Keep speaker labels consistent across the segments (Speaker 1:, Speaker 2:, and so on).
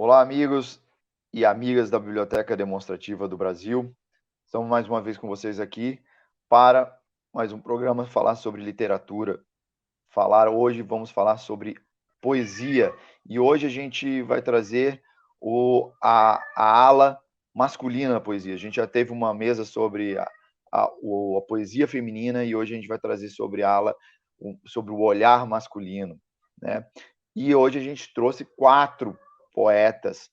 Speaker 1: Olá, amigos e amigas da Biblioteca Demonstrativa do Brasil. Estamos mais uma vez com vocês aqui para mais um programa falar sobre literatura. Vamos falar sobre poesia. E hoje a gente vai trazer a ala masculina da poesia. A gente já teve uma mesa sobre a poesia feminina e hoje a gente vai trazer sobre sobre o olhar masculino, né? E hoje a gente trouxe 4 poetas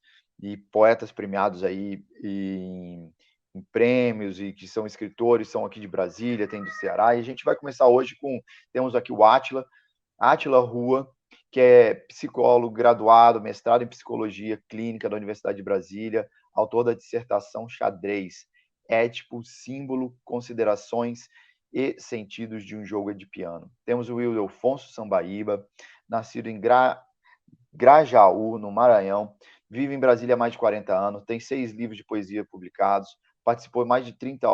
Speaker 1: premiados aí em prêmios e que são escritores, são aqui de Brasília, tem do Ceará. E a gente vai começar hoje temos aqui o Átila Rua, que é psicólogo graduado, mestrado em psicologia clínica da Universidade de Brasília, autor da dissertação Xadrez, Ético, Símbolo, Considerações e Sentidos de um Jogo de Piano. Temos o Wildelfonso Sambaíba, nascido em Grajaú, no Maranhão, vive em Brasília há mais de 40 anos, tem 6 livros de poesia publicados, participou de mais de 30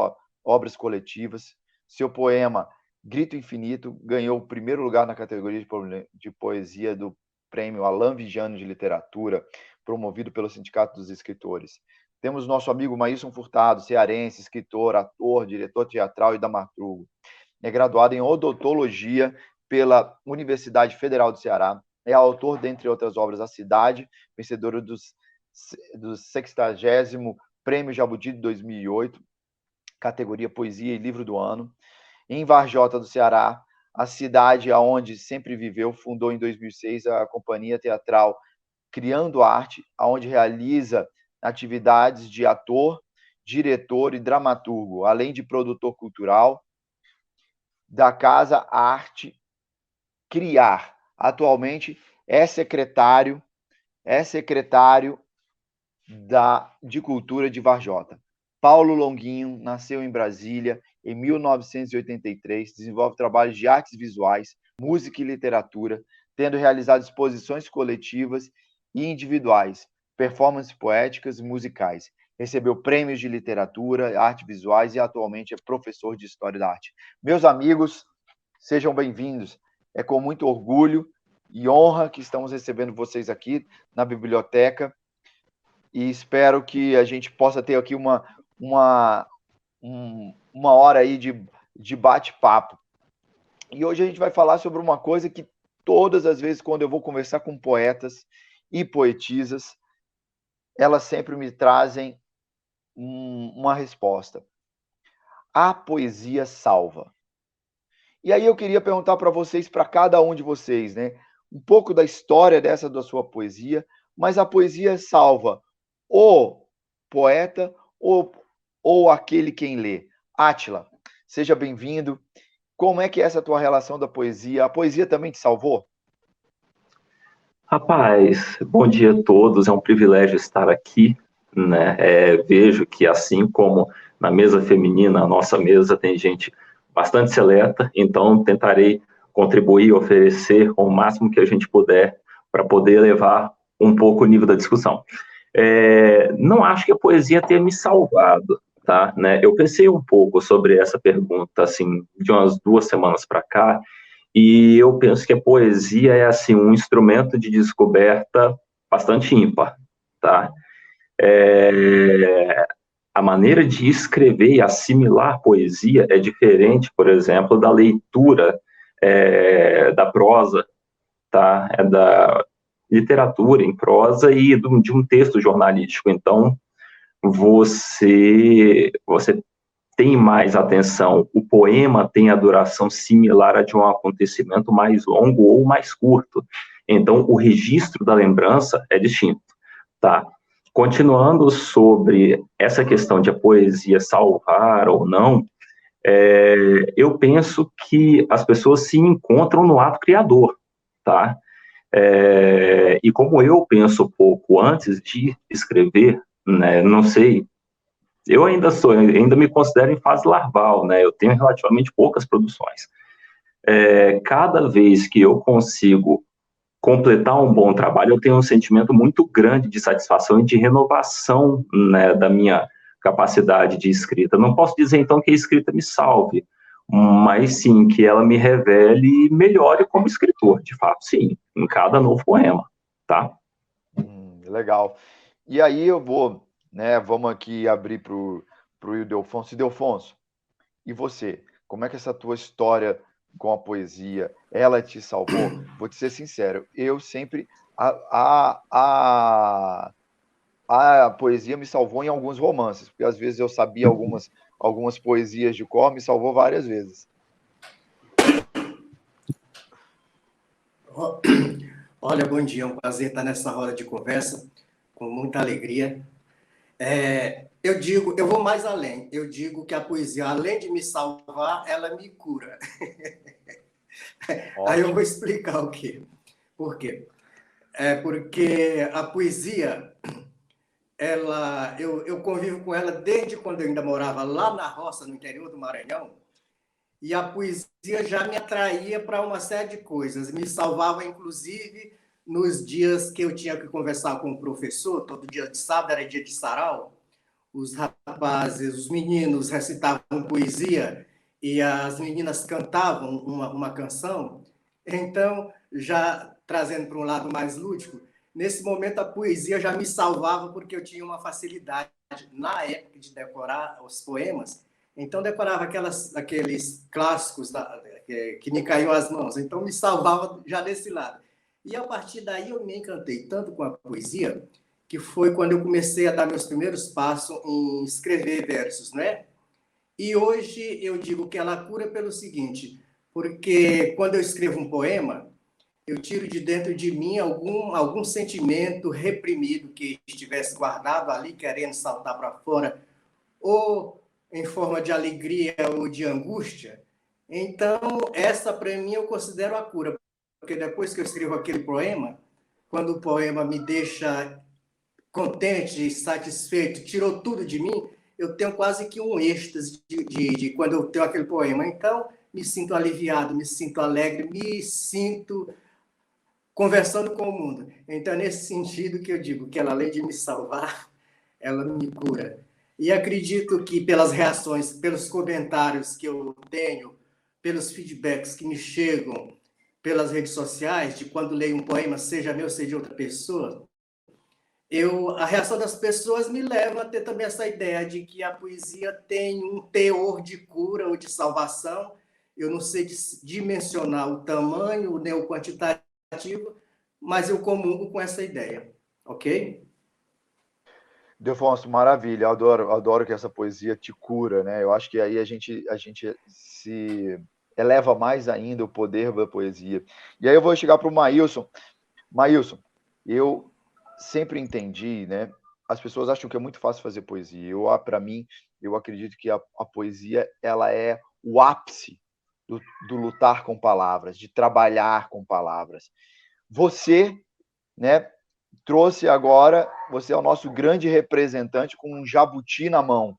Speaker 1: obras coletivas. Seu poema Grito Infinito ganhou o primeiro lugar na categoria de poesia do Prêmio Alain Vigano de Literatura, promovido pelo Sindicato dos Escritores. Temos nosso amigo Maílson Furtado, cearense, escritor, ator, diretor teatral e dramaturgo. É graduado em odontologia pela Universidade Federal do Ceará. É autor, dentre outras obras, A Cidade, vencedora do 60º Prêmio Jabuti de 2008, categoria Poesia e Livro do Ano. Em Varjota do Ceará, a cidade onde sempre viveu, fundou em 2006 a companhia teatral Criando Arte, onde realiza atividades de ator, diretor e dramaturgo, além de produtor cultural da Casa Arte Criar. Atualmente é secretário de Cultura de Varjota. Paulo Longuinho nasceu em Brasília em 1983, desenvolve trabalhos de artes visuais, música e literatura, tendo realizado exposições coletivas e individuais, performances poéticas e musicais. Recebeu prêmios de literatura, artes visuais e atualmente é professor de História da Arte. Meus amigos, sejam bem-vindos. É com muito orgulho e honra que estamos recebendo vocês aqui na biblioteca e espero que a gente possa ter aqui uma hora aí de bate-papo. E hoje a gente vai falar sobre uma coisa que todas as vezes quando eu vou conversar com poetas e poetisas, elas sempre me trazem uma resposta. A poesia salva. E aí eu queria perguntar para vocês, para cada um de vocês, né, um pouco da história da sua poesia, mas a poesia salva o poeta ou aquele quem lê. Átila, seja bem-vindo. Como é que é essa tua relação da poesia? A poesia também te salvou?
Speaker 2: Rapaz, bom dia a todos, é um privilégio estar aqui, né? Vejo que assim como na mesa feminina, a nossa mesa tem gente bastante seleta, então tentarei contribuir, oferecer o máximo que a gente puder para poder levar um pouco o nível da discussão. Não acho que a poesia tenha me salvado, tá? Né? Eu pensei um pouco sobre essa pergunta, assim, de umas 2 semanas para cá, e eu penso que a poesia é, assim, um instrumento de descoberta bastante ímpar, tá? A maneira de escrever e assimilar poesia é diferente, por exemplo, da leitura da prosa, tá? É da literatura em prosa e de um texto jornalístico. Então, você tem mais atenção. O poema tem a duração similar a de um acontecimento mais longo ou mais curto. Então, o registro da lembrança é distinto, tá? Continuando sobre essa questão de a poesia salvar ou não, eu penso que as pessoas se encontram no ato criador, tá? E como eu penso pouco antes de escrever, né, não sei, eu ainda me considero em fase larval, né? Eu tenho relativamente poucas produções. Cada vez que eu consigo completar um bom trabalho, eu tenho um sentimento muito grande de satisfação e de renovação, né, da minha capacidade de escrita. Não posso dizer, então, que a escrita me salve, mas sim que ela me revele e melhore como escritor, de fato, sim, em cada novo poema, tá?
Speaker 1: Legal. E aí eu vou, né, vamos aqui abrir para o Ildefonso. Ildefonso, e você? Como é que essa tua história com a poesia, ela te salvou? Vou te ser sincero, eu sempre... A poesia me salvou em alguns romances, porque às vezes eu sabia algumas poesias de cor, me salvou várias vezes.
Speaker 3: Olha, bom dia, é um prazer estar nessa roda de conversa, com muita alegria. Eu vou mais além, eu digo que a poesia, além de me salvar, ela me cura. Aí eu vou explicar o quê. Por quê? Porque a poesia, eu convivo com ela desde quando eu ainda morava lá na roça, no interior do Maranhão, e a poesia já me atraía para uma série de coisas, me salvava, inclusive, nos dias que eu tinha que conversar com o professor, todo dia de sábado era dia de sarau, os rapazes, os meninos recitavam poesia e as meninas cantavam uma canção. Então, já trazendo para um lado mais lúdico, nesse momento a poesia já me salvava porque eu tinha uma facilidade na época de decorar os poemas. Então, decorava aqueles clássicos que me caíam às mãos. Então, me salvava já desse lado. E, a partir daí, eu me encantei tanto com a poesia, que foi quando eu comecei a dar meus primeiros passos em escrever versos, né? E hoje eu digo que ela cura pelo seguinte, porque quando eu escrevo um poema, eu tiro de dentro de mim algum sentimento reprimido que estivesse guardado ali, querendo saltar para fora, ou em forma de alegria ou de angústia. Então, essa para mim eu considero a cura, porque depois que eu escrevo aquele poema, quando o poema me deixa contente, satisfeito, tirou tudo de mim, eu tenho quase que um êxtase de quando eu tenho aquele poema. Então, me sinto aliviado, me sinto alegre, me sinto conversando com o mundo. Então, é nesse sentido que eu digo que ela, além de me salvar, ela me cura. E acredito que pelas reações, pelos comentários que eu tenho, pelos feedbacks que me chegam pelas redes sociais, de quando leio um poema, seja meu, seja de outra pessoa, a reação das pessoas me leva a ter também essa ideia de que a poesia tem um teor de cura ou de salvação. Eu não sei dimensionar o tamanho, nem o quantitativo, mas eu comungo com essa ideia, ok?
Speaker 1: Ildefonso, maravilha, eu adoro que essa poesia te cura, né? Eu acho que aí a gente se eleva mais ainda o poder da poesia. E aí eu vou chegar para o Maílson. Maílson, eu sempre entendi, né? As pessoas acham que é muito fácil fazer poesia. Para mim, eu acredito que a poesia ela é o ápice do lutar com palavras, de trabalhar com palavras. Você, né? Trouxe agora, você é o nosso grande representante com um jabuti na mão,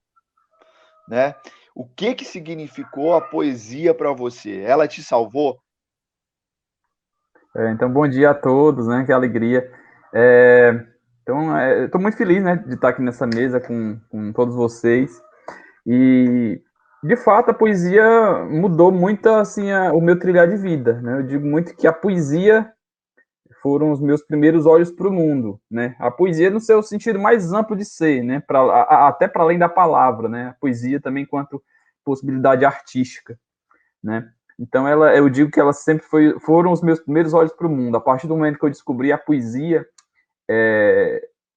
Speaker 1: né? O que significou a poesia para você? Ela te salvou?
Speaker 4: Então, bom dia a todos, né? Que alegria. Estou muito feliz, né, de estar aqui nessa mesa com todos vocês. E, de fato, a poesia mudou muito, assim, o meu trilhar de vida, né? Eu digo muito que a poesia foram os meus primeiros olhos para o mundo, né? A poesia no seu sentido mais amplo de ser, né? Até para além da palavra, né? A poesia também enquanto possibilidade artística, né? Então, eu digo que elas sempre foram os meus primeiros olhos para o mundo. A partir do momento que eu descobri a poesia,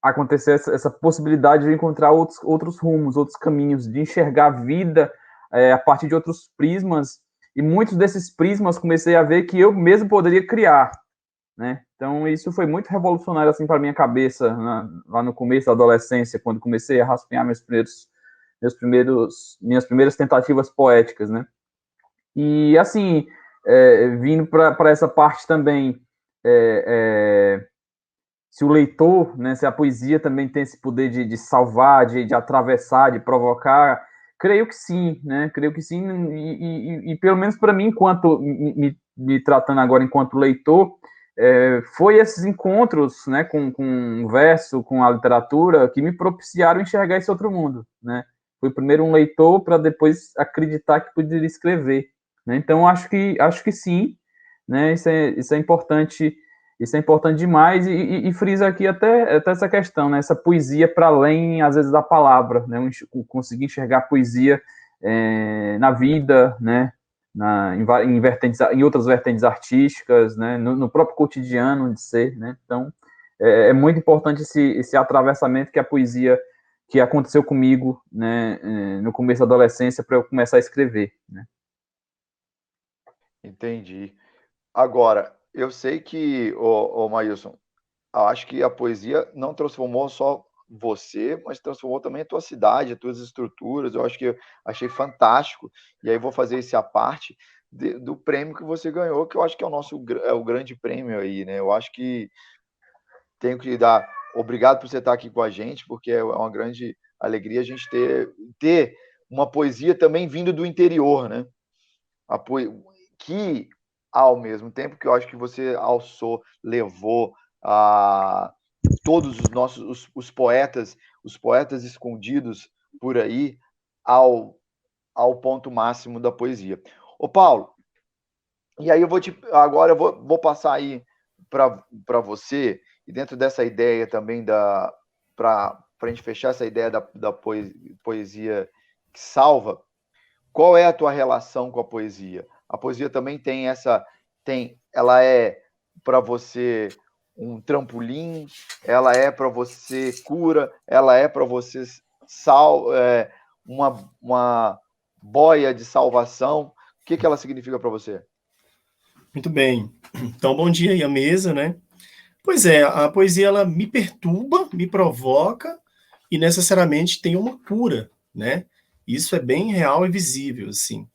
Speaker 4: aconteceu essa possibilidade de encontrar outros rumos, outros caminhos, de enxergar a vida a partir de outros prismas. E muitos desses prismas comecei a ver que eu mesmo poderia criar, né? Então, isso foi muito revolucionário assim, para minha cabeça, lá no começo da adolescência, quando comecei a rascunhar minhas primeiras tentativas poéticas, né? E, assim, vindo para essa parte também, se o leitor, né, se a poesia também tem esse poder de salvar, de atravessar, de provocar, creio que sim, né? Creio que sim, e pelo menos para mim, enquanto me tratando agora enquanto leitor, foi esses encontros, né, com o verso, com a literatura, que me propiciaram enxergar esse outro mundo, né? Fui primeiro um leitor para depois acreditar que poderia escrever, né? Então acho que sim, né? Isso é importante Isso é importante demais e frisa aqui até essa questão, né? Essa poesia para além, às vezes, da palavra, né? Conseguir enxergar a poesia na vida, né? Em outras vertentes artísticas, né? No próprio cotidiano de ser, né? Então, é muito importante esse atravessamento que a poesia que aconteceu comigo, né? No começo da adolescência, para eu começar a escrever, né?
Speaker 1: Entendi. Agora, eu sei que, Maílson, eu acho que a poesia não transformou só você, mas transformou também a tua cidade, as tuas estruturas. Eu acho que eu achei fantástico. E aí vou fazer esse à parte do prêmio que você ganhou, que eu acho que é o grande prêmio aí, né? Eu acho que tenho que dar obrigado por você estar aqui com a gente, porque é uma grande alegria a gente ter uma poesia também vindo do interior, né? Que, ao mesmo tempo que eu acho que você alçou, levou a todos os nossos os poetas escondidos por aí ao ponto máximo da poesia. Ô Paulo, e aí agora eu vou passar aí para você, e dentro dessa ideia também para a gente fechar essa ideia da poesia que salva, qual é a tua relação com a poesia? A poesia também ela é para você um trampolim, ela é para você cura, ela é para você uma boia de salvação. O que ela significa para você?
Speaker 5: Muito bem. Então, bom dia aí à mesa, né? Pois é, a poesia ela me perturba, me provoca e necessariamente tem uma cura, né? Isso é bem real e visível, assim.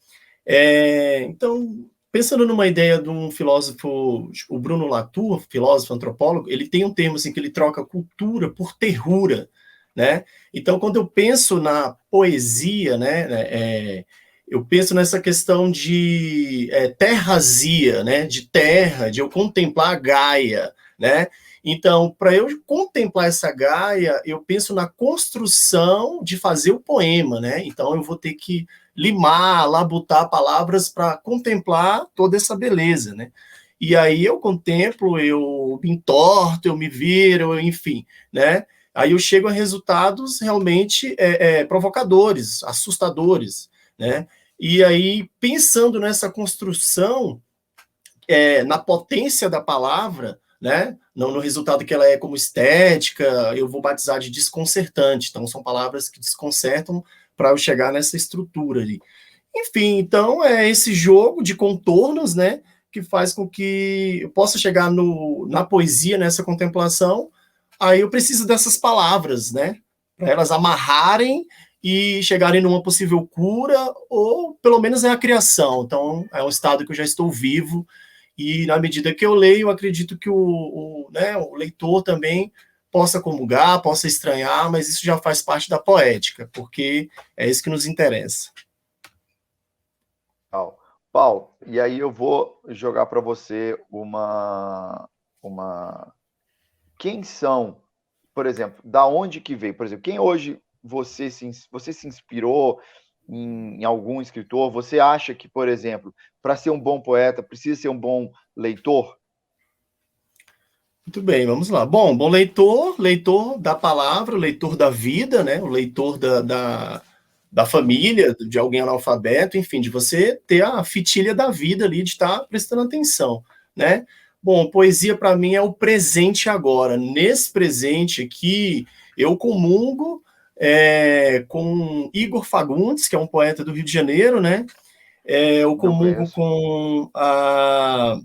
Speaker 5: Então, pensando numa ideia de um filósofo, o Bruno Latour, filósofo antropólogo, ele tem um termo assim que ele troca cultura por terrura, né? Então, quando eu penso na poesia, né, eu penso nessa questão de terrazia, né, de terra, de eu contemplar a Gaia, né? Então, para eu contemplar essa Gaia, eu penso na construção de fazer o poema, né? Então, eu vou ter que limar, labutar palavras para contemplar toda essa beleza, né? E aí eu contemplo, eu me entorto, eu me viro, enfim, né? Aí eu chego a resultados realmente provocadores, assustadores, né? E aí, pensando nessa construção, na potência da palavra, né? Não no resultado que ela é como estética, eu vou batizar de desconcertante. Então, são palavras que desconcertam para eu chegar nessa estrutura ali. Enfim, então é esse jogo de contornos, né? Que faz com que eu possa chegar na poesia, nessa contemplação. Aí eu preciso dessas palavras, né? Para elas amarrarem e chegarem numa possível cura, ou pelo menos é a criação. Então, é um estado que eu já estou vivo, e na medida que eu leio, eu acredito que o leitor também possa comungar, possa estranhar, mas isso já faz parte da poética, porque é isso que nos interessa.
Speaker 1: Paulo, e aí eu vou jogar para você quem são, por exemplo, da onde que veio? Por exemplo, quem hoje você se inspirou em algum escritor? Você acha que, por exemplo, para ser um bom poeta, precisa ser um bom leitor?
Speaker 5: Muito bem, vamos lá. Bom leitor, leitor da palavra, leitor da vida, né? O leitor da família, de alguém analfabeto, enfim, de você ter a fitilha da vida ali, de estar prestando atenção, né? Bom, poesia para mim é o presente agora. Nesse presente aqui, eu comungo com Igor Fagundes, que é um poeta do Rio de Janeiro, né? Eu comungo com a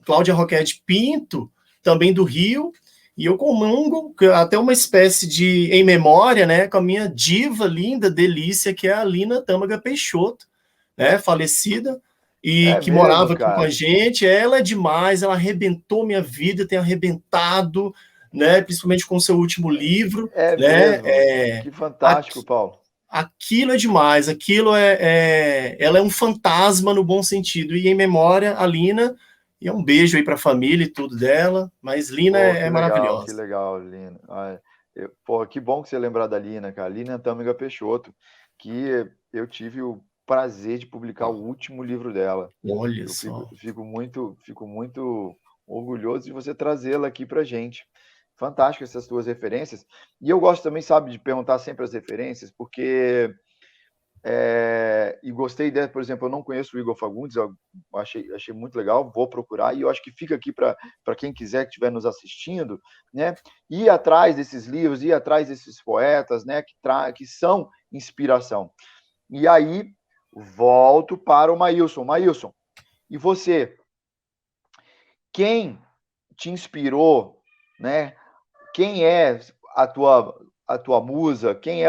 Speaker 5: Cláudia Roquette Pinto, também do Rio, e eu comungo até uma espécie de em memória, né, com a minha diva linda, delícia, que é a Lina Tâmaga Peixoto, né, falecida, e que
Speaker 1: mesmo,
Speaker 5: morava aqui com
Speaker 1: cara?
Speaker 5: a gente. Ela é demais, ela arrebentou minha vida, tem arrebentado, né, principalmente com o seu último livro, né,
Speaker 1: Mesmo? Que fantástico, Paulo.
Speaker 5: aquilo é demais, ela é um fantasma no bom sentido, e em memória, a Lina, e um beijo aí para a família e tudo dela, mas Lina é maravilhosa.
Speaker 1: Que legal, Lina. Que bom que você lembrar da Lina, cara. Lina Tâmega Peixoto, que eu tive o prazer de publicar o último livro dela.
Speaker 5: Olha só.
Speaker 1: Fico muito orgulhoso de você trazê-la aqui para a gente. Fantástico essas tuas referências. E eu gosto também, sabe, de perguntar sempre as referências, porque e gostei dela, por exemplo, eu não conheço o Igor Fagundes, eu achei muito legal, vou procurar, e eu acho que fica aqui para quem quiser que estiver nos assistindo, né, ir atrás desses livros, ir atrás desses poetas, né, que são inspiração. E aí, volto para o Maílson. Maílson, e você? Quem te inspirou, né? Quem é a tua musa? Quem é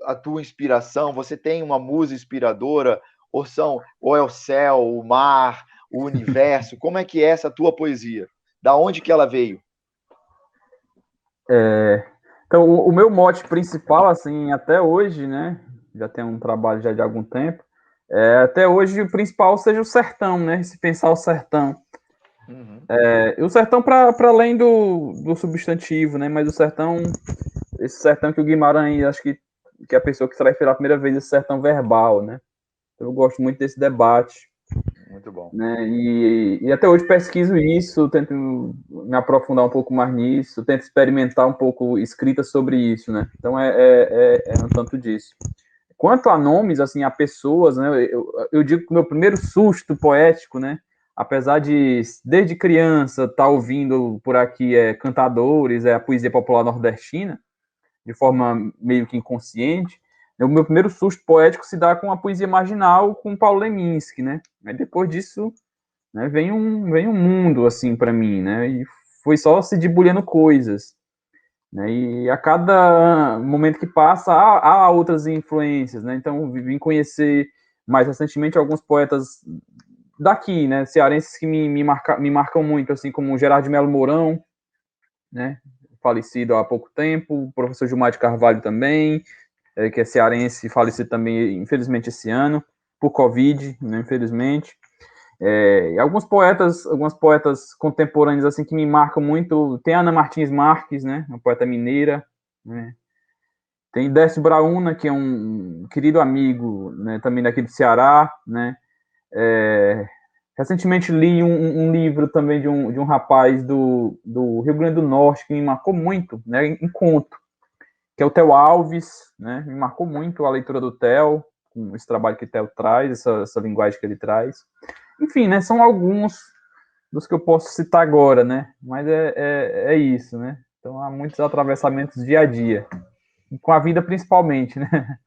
Speaker 1: a tua inspiração? Você tem uma musa inspiradora? Ou é o céu, o mar, o universo? Como é que é essa tua poesia? Da onde que ela veio?
Speaker 4: Então, o meu mote principal, assim, até hoje, né? Já tem um trabalho já de algum tempo. Até hoje, o principal seja o sertão, né? Se pensar o sertão.
Speaker 1: Uhum.
Speaker 4: E o sertão para além do substantivo, né? Mas o sertão, esse sertão que o Guimarães, acho que é a pessoa que traz pela primeira vez esse sertão verbal, né? Eu gosto muito desse debate.
Speaker 1: Muito bom.
Speaker 4: Né? E até hoje pesquiso isso, tento me aprofundar um pouco mais nisso, tento experimentar um pouco escrita sobre isso, né? Então é um tanto disso. Quanto a nomes, assim, a pessoas, né? Eu digo que o meu primeiro susto poético, né? Apesar de, desde criança, estar ouvindo por aqui cantadores, a poesia popular nordestina, de forma meio que inconsciente, o meu primeiro susto poético se dá com a poesia marginal, com Paulo Leminski, né? Mas depois disso, né, vem um mundo, assim, para mim, né? E foi só se debulhando coisas. Né? E a cada momento que passa, há outras influências, né? Então, vim conhecer mais recentemente alguns poetas daqui, né? Cearenses que me marcam muito, assim como Gerardo de Melo Mourão, né? Falecido há pouco tempo, o professor Gilmar de Carvalho também, que é cearense, falecido também, infelizmente, esse ano, por Covid, né? Infelizmente. E algumas poetas contemporâneas assim que me marcam muito. Tem a Ana Martins Marques, né, uma poeta mineira, né? Tem Décio Brauna, que é um querido amigo, né, também daqui do Ceará, né? Recentemente li um livro também de um rapaz do Rio Grande do Norte que me marcou muito, né, em conto, que é o Theo Alves, né? Me marcou muito a leitura do Theo, com esse trabalho que o Theo traz, essa linguagem que ele traz. Enfim, né, são alguns dos que eu posso citar agora, né? Mas é isso, né? Então há muitos atravessamentos dia a dia, com a vida principalmente, né?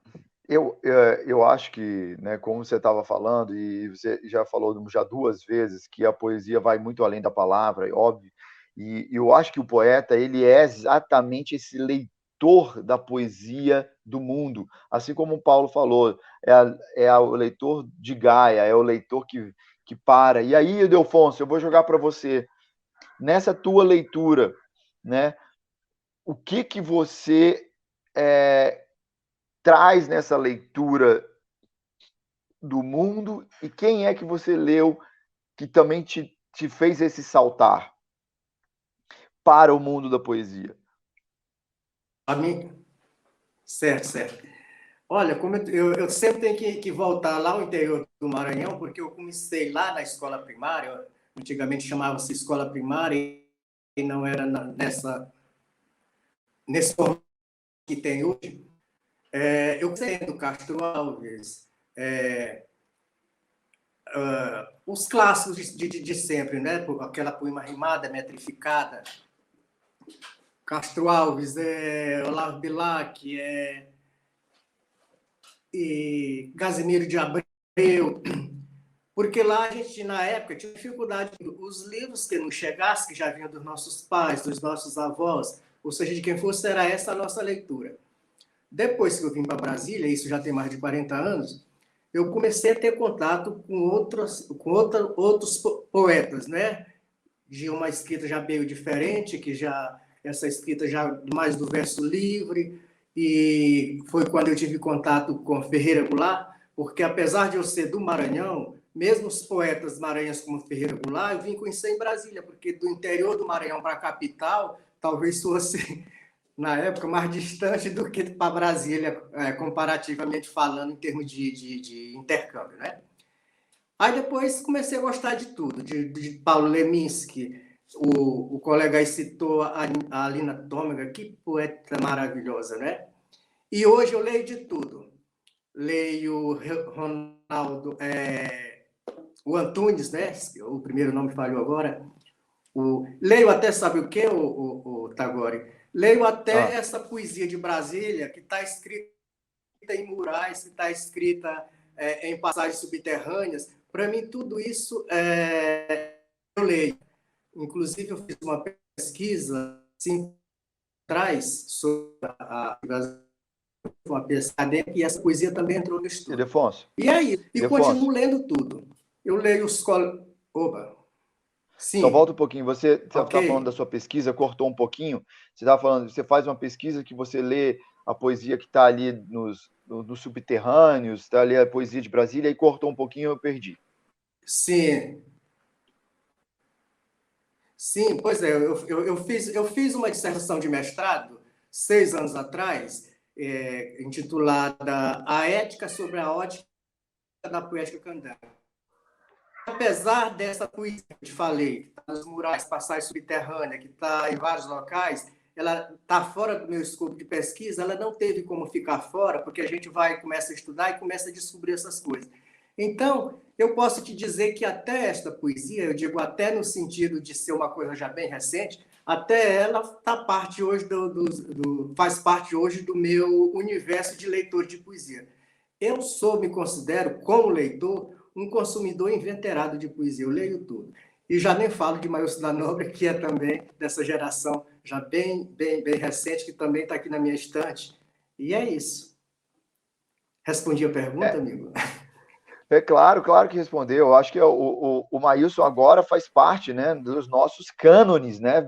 Speaker 1: Eu acho que, né, como você estava falando, e você já falou já 2 vezes, que a poesia vai muito além da palavra, é óbvio, e eu acho que o poeta, ele é exatamente esse leitor da poesia do mundo, assim como o Paulo falou, o leitor de Gaia, é o leitor que para. E aí, Delfonso, eu vou jogar para você, nessa tua leitura, né, o que você traz nessa leitura do mundo e quem é que você leu que também te fez esse saltar para o mundo da poesia?
Speaker 3: A mim? Certo. Olha, como eu sempre tenho que voltar lá ao interior do Maranhão, porque eu comecei lá na escola primária, antigamente chamava-se escola primária, e não era nesse formato que tem hoje. Eu comecei do Castro Alves, os clássicos de sempre, né? Aquela poema rimada, metrificada, Castro Alves, Olavo Bilac, e Casimiro de Abreu, porque lá a gente, na época, tinha dificuldade. Os livros que não chegassem, que já vinham dos nossos pais, dos nossos avós, ou seja, de quem fosse, era essa a nossa leitura. Depois que eu vim para Brasília, isso já tem mais de 40 anos, eu comecei a ter contato com outros poetas, né? De uma escrita já meio diferente, essa escrita já mais do verso livre, e foi quando eu tive contato com Ferreira Goulart, porque apesar de eu ser do Maranhão, mesmo os poetas maranhenses como Ferreira Goulart, eu vim conhecer em Brasília, porque do interior do Maranhão para a capital, talvez fosse, na época, mais distante do que para Brasília, comparativamente falando, em termos de intercâmbio, né? Aí depois comecei a gostar de tudo, de Paulo Leminski, o colega aí citou a Alina Tômega, que poeta maravilhosa, né? E hoje eu leio de tudo. Leio Ronaldo, o Antunes, né? O primeiro nome falhou agora. Leio até, sabe o quê, o Tagore? Leio até essa poesia de Brasília, que está escrita em murais, que está escrita em passagens subterrâneas. Para mim, tudo isso eu leio. Inclusive, eu fiz uma pesquisa assim, atrás sobre uma pesquisa acadêmica, e essa poesia também entrou no estudo.
Speaker 1: Ildefonso.
Speaker 3: E aí,
Speaker 1: Ildefonso,
Speaker 3: continuo lendo tudo. Eu leio os... Oba! Sim.
Speaker 1: Só volta um pouquinho. Você está
Speaker 3: Ok.
Speaker 1: falando da sua pesquisa, cortou um pouquinho. Você estava falando, você faz uma pesquisa que você lê a poesia que está ali nos subterrâneos, está ali a poesia de Brasília, e cortou um pouquinho, eu perdi.
Speaker 3: Sim. Sim, pois é. Eu fiz uma dissertação de mestrado 6 anos atrás, intitulada A Ética sobre a Ótica da Poética Candanga. Apesar dessa poesia que eu te falei, que está nos murais, passagem subterrânea, que está em vários locais, ela está fora do meu escopo de pesquisa, ela não teve como ficar fora, porque a gente começa a estudar e começa a descobrir essas coisas. Então, eu posso te dizer que até esta poesia, eu digo até no sentido de ser uma coisa já bem recente, até ela parte hoje faz parte hoje do meu universo de leitor de poesia. Eu me considero, como leitor, um consumidor inveterado de poesia. Eu leio tudo. E já nem falo de Maior da Nóbrega, que é também dessa geração já bem recente, que também está aqui na minha estante. E é isso. Respondi a pergunta, amigo?
Speaker 1: Claro que respondeu. Eu acho que o Maílson agora faz parte, né, dos nossos cânones, né?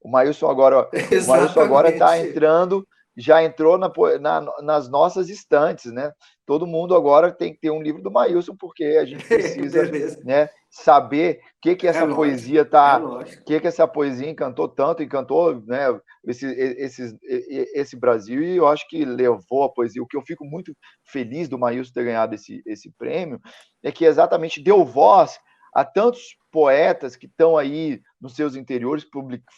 Speaker 1: O Maílson agora está entrando, já entrou nas nossas estantes, né? Todo mundo agora tem que ter um livro do Maílson, porque a gente precisa né, saber o que essa poesia está, que essa poesia encantou, né, esse Brasil, e eu acho que levou a poesia. O que eu fico muito feliz do Maílson ter ganhado esse prêmio é que exatamente deu voz a tantos poetas que estão aí nos seus interiores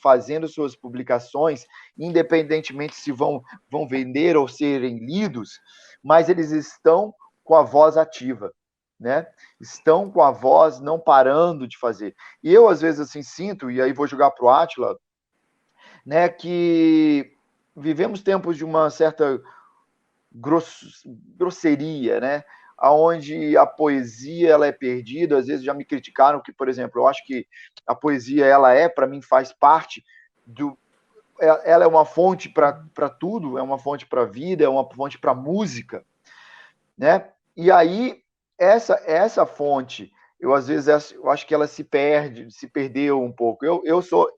Speaker 1: fazendo suas publicações, independentemente se vão vender ou serem lidos, mas eles estão com a voz ativa, né? Estão com a voz não parando de fazer. E eu, às vezes, assim, sinto, e aí vou jogar para o Átila, né, que vivemos tempos de uma certa grosseria, né? Onde a poesia ela é perdida. Às vezes já me criticaram que, por exemplo, eu acho que a poesia para mim faz parte ela é uma fonte para tudo, é uma fonte para a vida, é uma fonte para a música, né? E aí essa fonte, eu às vezes eu acho que ela se perdeu um pouco. Eu sou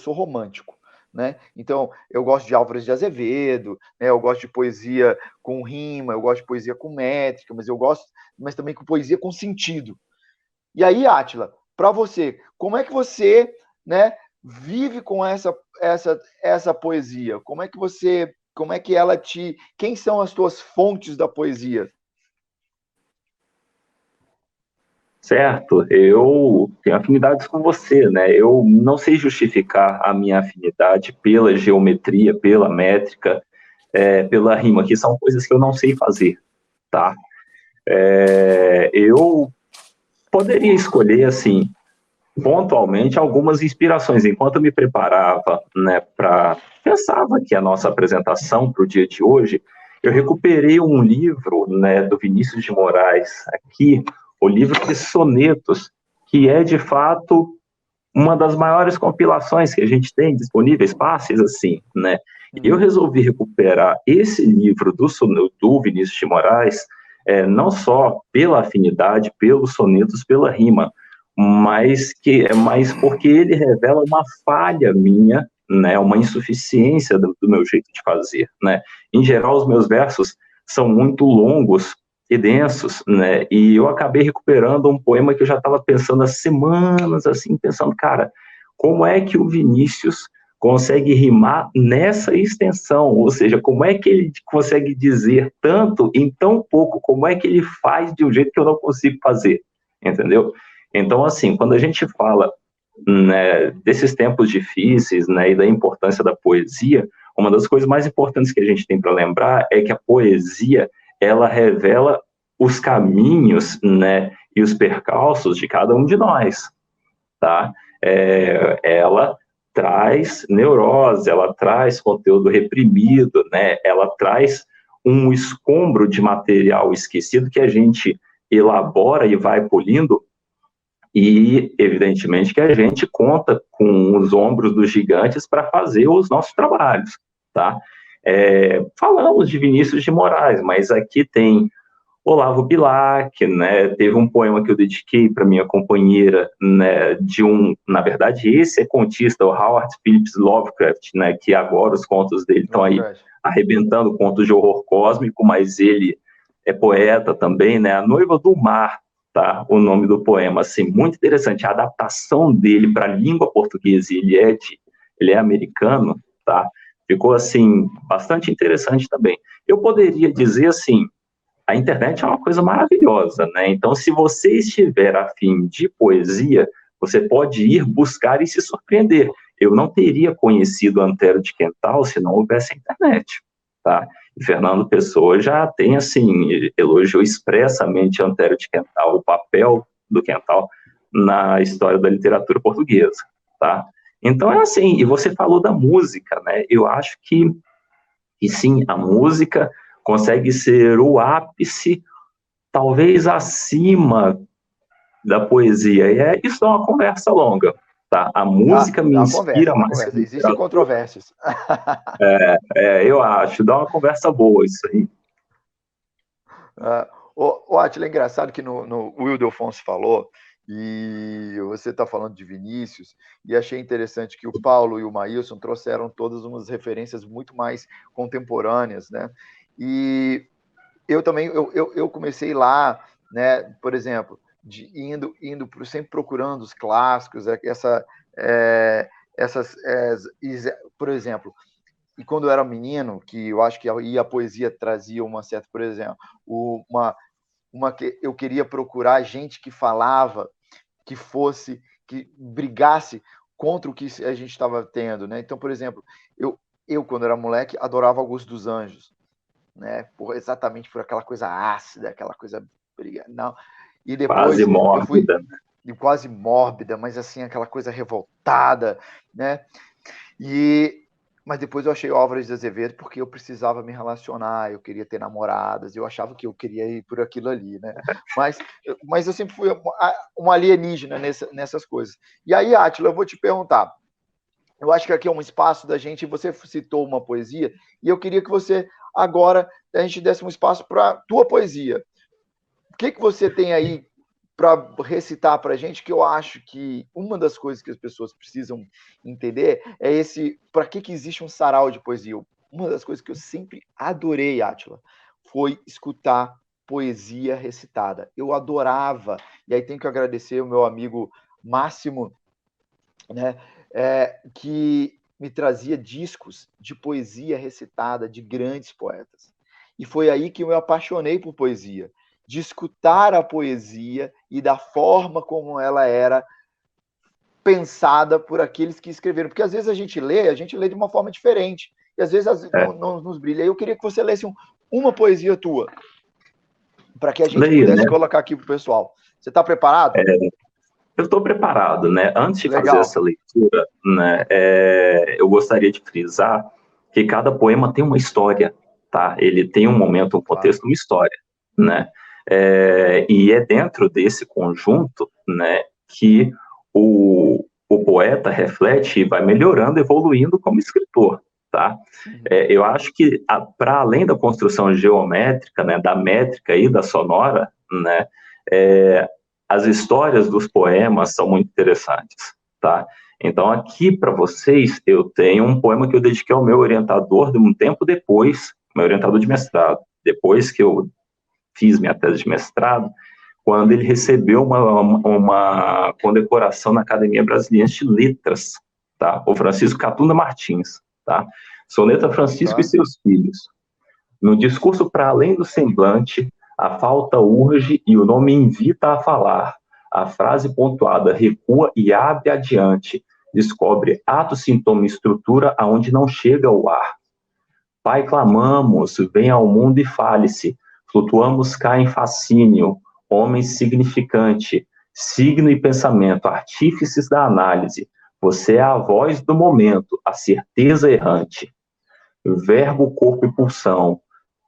Speaker 1: romântico, né? Então, eu gosto de Álvares de Azevedo, né? Eu gosto de poesia com rima, eu gosto de poesia com métrica, mas também com poesia com sentido. E aí, Átila, para você, como é que você, né, vive com essa poesia? Quem são as tuas fontes da poesia?
Speaker 2: Certo, eu tenho afinidades com você, né? Eu não sei justificar a minha afinidade pela geometria, pela métrica, pela rima, que são coisas que eu não sei fazer, tá? Eu poderia escolher, assim, pontualmente, algumas inspirações. Enquanto eu me preparava, né, pensava que a nossa apresentação para o dia de hoje, eu recuperei um livro, né, do Vinícius de Moraes, aqui, o livro de sonetos, que é, de fato, uma das maiores compilações que a gente tem disponíveis, fáceis assim, né? E eu resolvi recuperar esse livro do Vinícius de Moraes, não só pela afinidade, pelos sonetos, pela rima, mas porque ele revela uma falha minha, né, uma insuficiência do meu jeito de fazer, né? Em geral, os meus versos são muito longos e densos, né? E eu acabei recuperando um poema que eu já estava pensando há semanas, assim, pensando, cara, como é que o Vinícius consegue rimar nessa extensão, ou seja, como é que ele consegue dizer tanto em tão pouco, como é que ele faz de um jeito que eu não consigo fazer, entendeu? Então, assim, quando a gente fala, né, desses tempos difíceis, né, e da importância da poesia, uma das coisas mais importantes que a gente tem para lembrar é que a poesia, ela revela os caminhos, né, e os percalços de cada um de nós, tá? Ela traz neurose, ela traz conteúdo reprimido, né? Ela traz um escombro de material esquecido que a gente elabora e vai polindo, e evidentemente que a gente conta com os ombros dos gigantes para fazer os nossos trabalhos, tá? Falamos de Vinícius de Moraes, mas aqui tem Olavo Bilac, né? Teve um poema que eu dediquei para minha companheira, né? Na verdade, esse é contista, o Howard Phillips Lovecraft, né? Que agora os contos dele estão aí arrebentando contos de horror cósmico, mas ele é poeta também, né? A Noiva do Mar, tá? O nome do poema, assim, muito interessante. A adaptação dele para a língua portuguesa, ele é americano, tá? Ficou, assim, bastante interessante também. Eu poderia dizer, assim, a internet é uma coisa maravilhosa, né? Então, se você estiver afim de poesia, você pode ir buscar e se surpreender. Eu não teria conhecido Antero de Quental se não houvesse internet, tá? E Fernando Pessoa já tem, assim, elogiou expressamente Antero de Quental, o papel do Quental na história da literatura portuguesa, tá? Então, é assim, e você falou da música, né? Eu acho que sim, a música consegue ser o ápice, talvez acima da poesia. E isso é uma conversa longa, tá? A música me inspira mais.
Speaker 1: Existem controvérsias.
Speaker 2: Eu acho, dá uma conversa boa isso aí.
Speaker 1: Átila, é engraçado que o Will Delfonso falou, e você está falando de Vinícius, e achei interessante que o Paulo e o Maílson trouxeram todas umas referências muito mais contemporâneas, né? E eu também, eu comecei lá, né, por exemplo, indo sempre procurando os clássicos, por exemplo, e quando eu era menino, que eu acho que a poesia trazia uma certa, por exemplo, que eu queria procurar gente que falava, que brigasse contra o que a gente estava tendo, né? Então, por exemplo, eu quando era moleque, adorava Augusto dos Anjos, né? Exatamente por aquela coisa ácida, aquela coisa não. E depois
Speaker 2: quase mórbida,
Speaker 1: quase mórbida, mas assim aquela coisa revoltada, né? Mas depois eu achei Álvares de Azevedo porque eu precisava me relacionar, eu queria ter namoradas, eu achava que eu queria ir por aquilo ali, né? Mas eu sempre fui um alienígena nessas coisas. E aí, Átila, eu vou te perguntar. Eu acho que aqui é um espaço da gente, você citou uma poesia, e eu queria que você, agora, a gente desse um espaço para a tua poesia. O que você tem aí para recitar para a gente, que eu acho que uma das coisas que as pessoas precisam entender é para que existe um sarau de poesia. Uma das coisas que eu sempre adorei, Átila, foi escutar poesia recitada. Eu adorava, e aí tenho que agradecer o meu amigo Máximo, né, que me trazia discos de poesia recitada de grandes poetas. E foi aí que eu me apaixonei por poesia, de escutar a poesia e da forma como ela era pensada por aqueles que escreveram. Porque às vezes a gente lê de uma forma diferente, e às vezes não nos brilha. Eu queria que você lesse uma poesia tua, para que a gente pudesse colocar aqui para o pessoal. Você está preparado?
Speaker 2: Eu estou preparado, né? Antes de fazer essa leitura, né, eu gostaria de frisar que cada poema tem uma história, tá? Ele tem um momento, um contexto, uma história, né? E é dentro desse conjunto, né, que o poeta reflete e vai melhorando, evoluindo como escritor, tá? Eu acho que, para além da construção geométrica, né, da métrica e da sonora, né, as histórias dos poemas são muito interessantes, tá? Então, aqui para vocês, eu tenho um poema que eu dediquei ao meu orientador de um tempo depois, meu orientador de mestrado, depois que eu fiz minha tese de mestrado, quando ele recebeu uma condecoração na Academia Brasileira de Letras, tá? O Francisco Catunda Martins, tá? Soneta Francisco e seus filhos. No discurso para além do semblante, a falta urge e o nome invita a falar. A frase pontuada recua e abre adiante. Descobre ato, sintoma e estrutura aonde não chega o ar. Pai, clamamos, venha ao mundo e fale-se. Flutuamos cá em fascínio, homem significante, signo e pensamento, artífices da análise. Você é a voz do momento, a certeza errante. Verbo, corpo e pulsão,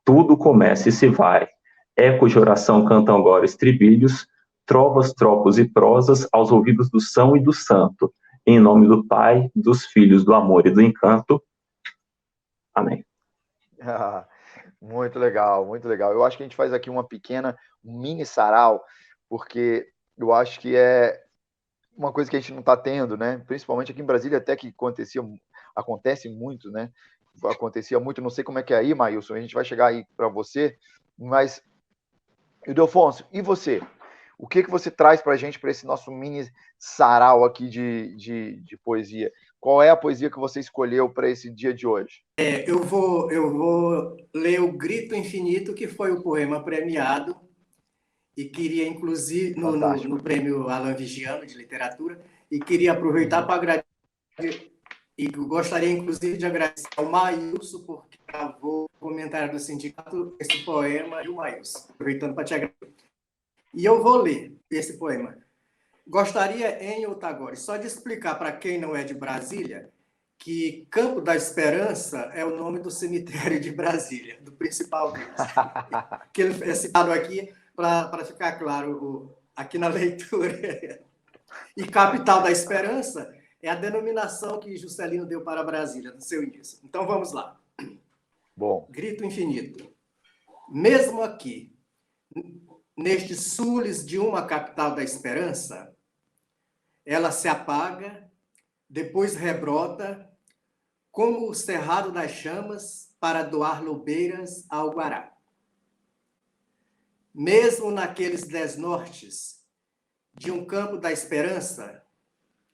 Speaker 2: tudo começa e se vai. Eco de oração cantam agora estribilhos, trovas, tropos e prosas aos ouvidos do são e do santo. Em nome do Pai, dos Filhos, do amor e do encanto. Amém.
Speaker 1: Muito legal, muito legal. Eu acho que a gente faz aqui um mini sarau, porque eu acho que é uma coisa que a gente não está tendo, né? Principalmente aqui em Brasília, até que acontece muito, né? Acontecia muito, não sei como é que é aí, Maílson, a gente vai chegar aí para você, mas, Ildefonso, e você? O que você traz para a gente, para esse nosso mini sarau aqui de poesia? Qual é a poesia que você escolheu para esse dia de hoje?
Speaker 3: Eu vou ler O Grito Infinito, que foi o poema premiado, e queria, inclusive, no prêmio Alain Vigiano de literatura, e queria aproveitar para agradecer, e gostaria, inclusive, de agradecer ao Maílson, porque gravou o comentário do sindicato, esse poema, e o Maílson, aproveitando para te agradecer. E eu vou ler esse poema. Gostaria, em Otagore, só de explicar para quem não é de Brasília, que Campo da Esperança é o nome do cemitério de Brasília, do principal deles. Que ele é citado aqui para ficar claro aqui na leitura. E Capital da Esperança é a denominação que Juscelino deu para Brasília, no seu início. Então, vamos lá.
Speaker 1: Bom.
Speaker 3: Grito infinito. Mesmo aqui, neste sules de uma capital da esperança, ela se apaga, depois rebrota, como o cerrado das chamas para doar lobeiras ao Guará. Mesmo naqueles desnortes de um campo da esperança,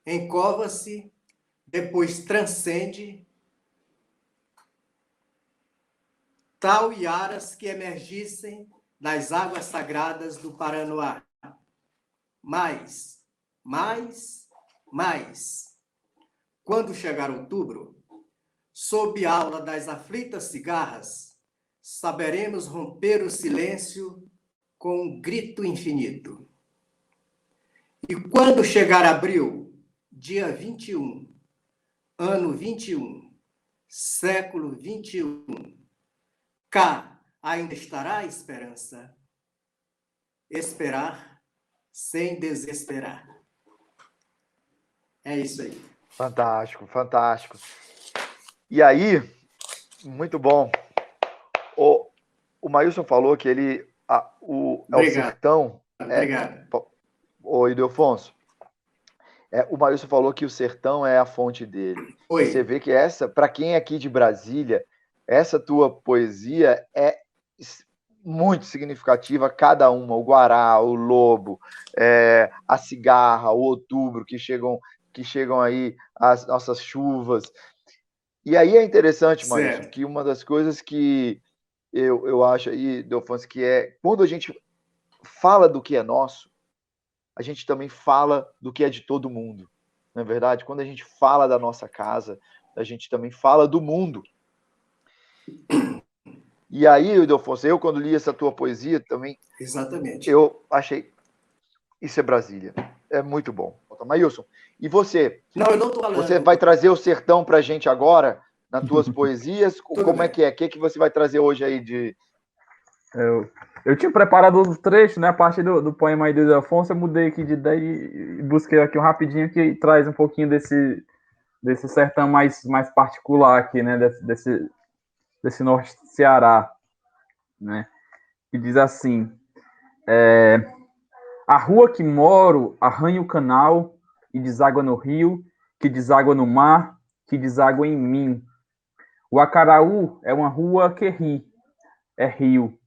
Speaker 3: encova-se, depois transcende, tal iaras que emergissem das águas sagradas do Paranoá. Mais. Quando chegar outubro, sob a aula das aflitas cigarras, saberemos romper o silêncio com um grito infinito. E quando chegar abril, dia 21, ano 21, século 21, cá ainda estará a esperança. Esperar sem desesperar. É isso aí.
Speaker 1: Fantástico, fantástico. E aí, muito bom. O Maílson falou que ele é o sertão.
Speaker 3: Obrigado.
Speaker 1: Ô, Ildefonso, o Maílson falou que o sertão é a fonte dele.
Speaker 3: Oi.
Speaker 1: Você vê que para quem é aqui de Brasília, essa tua poesia é muito significativa, cada uma. O Guará, o Lobo, a Cigarra, o Outubro, que chegam aí as nossas chuvas. E aí é interessante, Maílson, que uma das coisas que eu acho aí, Ildefonso, que é quando a gente fala do que é nosso, a gente também fala do que é de todo mundo, não é verdade? Quando a gente fala da nossa casa, a gente também fala do mundo. E aí, Ildefonso, eu quando li essa tua poesia também,
Speaker 3: exatamente,
Speaker 1: eu achei, isso é Brasília, é muito bom. Maílson, e você?
Speaker 3: Não, eu não estou falando.
Speaker 1: Você vai trazer o sertão pra gente agora, nas tuas poesias? Como é que é? O que você vai trazer hoje aí de...
Speaker 4: Eu tinha preparado outro trecho, né? A partir do poema aí do Ildefonso, eu mudei aqui de ideia e busquei aqui um rapidinho que traz um pouquinho desse sertão mais particular aqui, né? Desse norte do Ceará, né? Que diz assim: a rua que moro arranha o canal e deságua no rio, que deságua no mar, que deságua em mim. O Acaraú é uma rua que ri, é rio,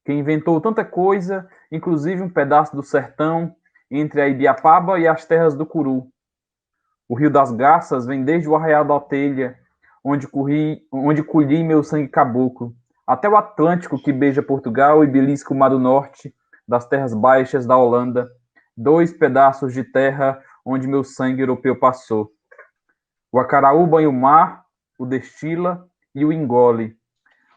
Speaker 4: que inventou tanta coisa, inclusive um pedaço do sertão, entre a Ibiapaba e as terras do Curu. O rio das Garças vem desde o arraial da Telha, onde colhi meu sangue caboclo, até o Atlântico que beija Portugal e belisca o mar do norte, das terras baixas da Holanda, 2 pedaços de terra onde meu sangue europeu passou. O acaraú banha o mar, o destila e o engole.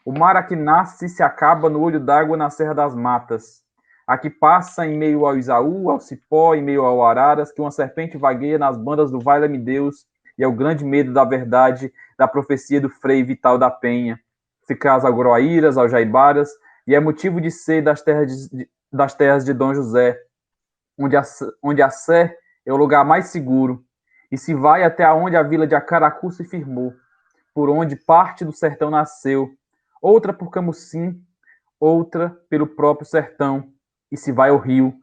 Speaker 4: O mar aqui nasce e se acaba no olho d'água na Serra das Matas. Aqui passa em meio ao Isaú, ao Cipó, em meio ao Araras, que uma serpente vagueia nas bandas do Valha-me Deus, e é o grande medo da verdade, da profecia do Frei Vital da Penha. Se casa ao Groaíras, ao Jaibaras, e é motivo de ser das terras de Dom José, onde a Sé é o lugar mais seguro, e se vai até onde a vila de Acaracu se firmou, por onde parte do sertão nasceu, outra por Camucim, outra pelo próprio sertão, e se vai ao rio,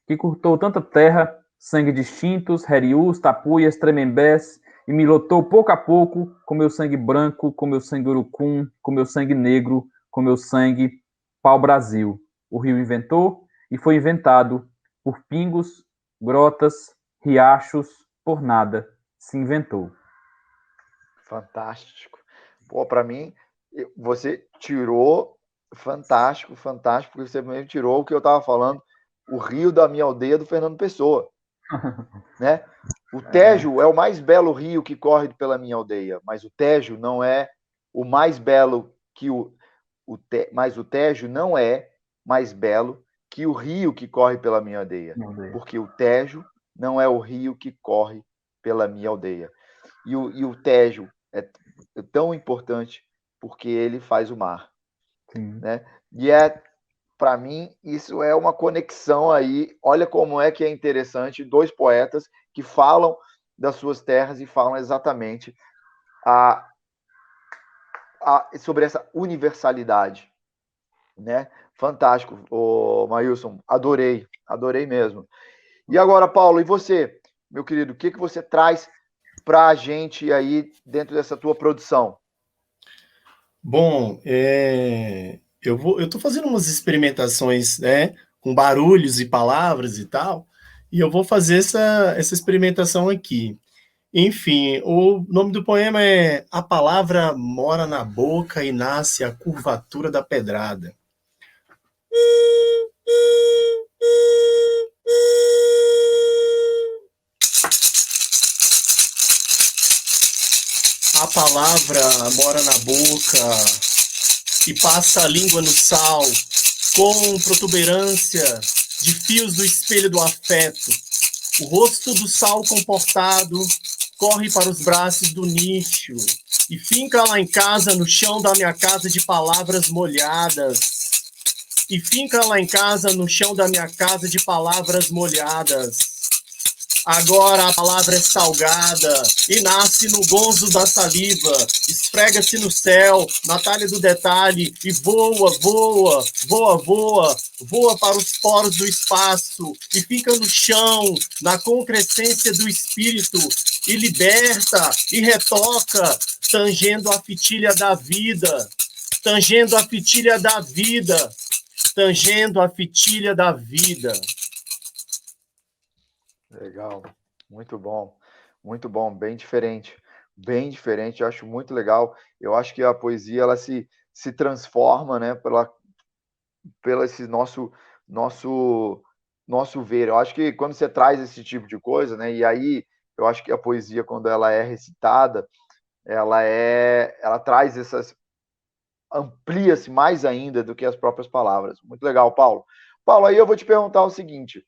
Speaker 4: que cortou tanta terra, sangue distintos, heriús, tapuias, tremembés, e me lotou pouco a pouco com meu sangue branco, com meu sangue urucum, com meu sangue negro, com meu sangue pau-brasil. O rio inventou e foi inventado por pingos, grotas, riachos, por nada. Se inventou.
Speaker 1: Fantástico. Pô, para mim, você tirou fantástico, fantástico, porque você mesmo tirou o que eu estava falando, o rio da minha aldeia do Fernando Pessoa, né? O Tejo é o mais belo rio que corre pela minha aldeia, mas o Tejo não é o mais belo que mas o Tejo não é mais belo que o rio que corre pela minha aldeia, porque o Tejo não é o rio que corre pela minha aldeia. E o Tejo é tão importante porque ele faz o mar, né? E para mim, isso é uma conexão aí. Olha como é que é interessante, 2 poetas que falam das suas terras e falam exatamente sobre essa universalidade, né? Fantástico, Maílson, adorei mesmo. E agora, Paulo, e você, meu querido, o que você traz para a gente aí dentro dessa tua produção?
Speaker 5: Bom, eu estou fazendo umas experimentações, né, com barulhos e palavras e tal, e eu vou fazer essa experimentação aqui. Enfim, o nome do poema é A Palavra Mora na Boca e Nasce a Curvatura da Pedrada. A palavra mora na boca e passa a língua no sal, com protuberância de fios do espelho do afeto. O rosto do sal comportado corre para os braços do nicho e finca lá em casa, no chão da minha casa de palavras molhadas. E finca lá em casa, no chão da minha casa de palavras molhadas. Agora a palavra é salgada e nasce no gonzo da saliva, esfrega-se no céu, na talha do detalhe, e voa, voa, voa, voa, voa para os poros do espaço, e fica no chão, na concrescência do espírito, e liberta, e retoca, tangendo a fitilha da vida, tangendo a fitilha da vida, tangendo a fitilha da vida.
Speaker 1: Legal, muito bom, bem diferente, eu acho muito legal. Eu acho que a poesia ela se transforma, né, pela esse nosso ver. Eu acho que quando você traz esse tipo de coisa, né, e aí eu acho que a poesia, quando ela é recitada, ela traz amplia-se mais ainda do que as próprias palavras. Muito legal, Paulo. Paulo, aí eu vou te perguntar o seguinte: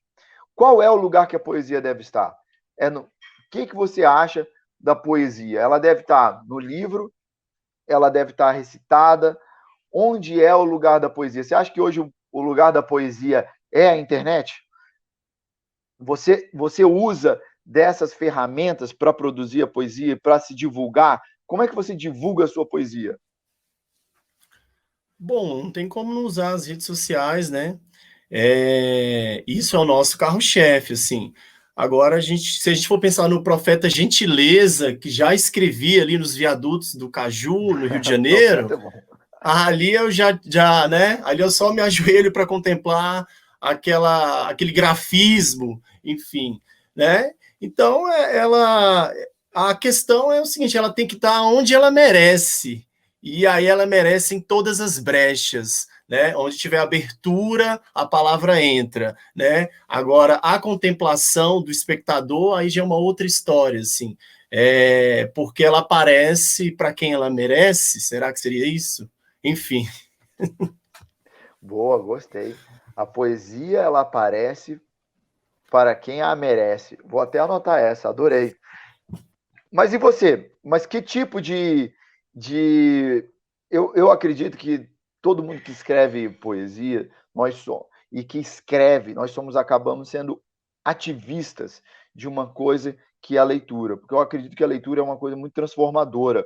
Speaker 1: qual é o lugar que a poesia deve estar? O que você acha da poesia? Ela deve estar no livro? Ela deve estar recitada? Onde é o lugar da poesia? Você acha que hoje o lugar da poesia é a internet? Você usa dessas ferramentas para produzir a poesia, para se divulgar? Como é que você divulga a sua poesia?
Speaker 5: Bom, não tem como não usar as redes sociais, né? Isso é o nosso carro-chefe, assim. Agora, se a gente for pensar no profeta Gentileza, que já escrevia ali nos viadutos do Caju, no Rio de Janeiro, ali eu já, né? Ali eu só me ajoelho para contemplar aquele grafismo, enfim, né? Então, a questão é o seguinte, ela tem que estar onde ela merece, e aí ela merece em todas as brechas, né? Onde tiver abertura, a palavra entra, né? Agora, a contemplação do espectador, aí já é uma outra história, assim, porque ela aparece para quem ela merece, será que seria isso? Enfim.
Speaker 1: Boa, gostei. A poesia, ela aparece para quem a merece. Vou até anotar essa, adorei. Mas e você? Mas que tipo de... Eu acredito que todo mundo que escreve poesia, e que escreve, acabamos sendo ativistas de uma coisa que é a leitura, porque eu acredito que a leitura é uma coisa muito transformadora,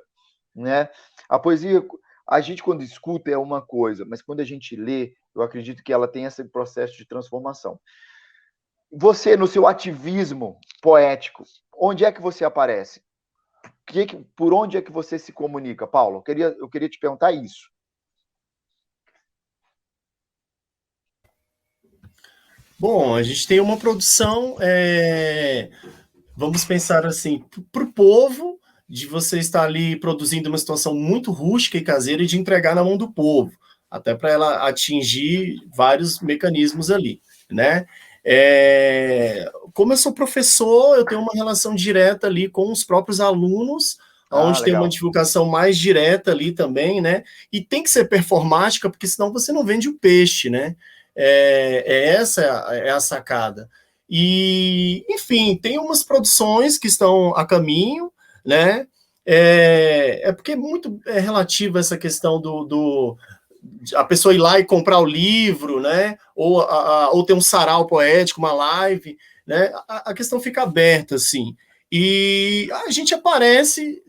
Speaker 1: né? A poesia, a gente quando escuta é uma coisa, mas quando a gente lê, eu acredito que ela tem esse processo de transformação. Você, no seu ativismo poético, onde é que você aparece? Por onde é que você se comunica, Paulo? Eu queria te perguntar isso.
Speaker 5: Bom, a gente tem uma produção, vamos pensar assim, para o povo, de você estar ali produzindo uma situação muito rústica e caseira e de entregar na mão do povo, até para ela atingir vários mecanismos ali, né? Como eu sou professor, eu tenho uma relação direta ali com os próprios alunos, onde tem uma divulgação mais direta ali também, né? E tem que ser performática, porque senão você não vende o peixe, né? Essa é a sacada. E, enfim, tem umas produções que estão a caminho, né? Porque é muito relativo essa questão a pessoa ir lá e comprar o livro, né? Ou ter um sarau poético, uma live, né? A questão fica aberta, assim. E a gente aparece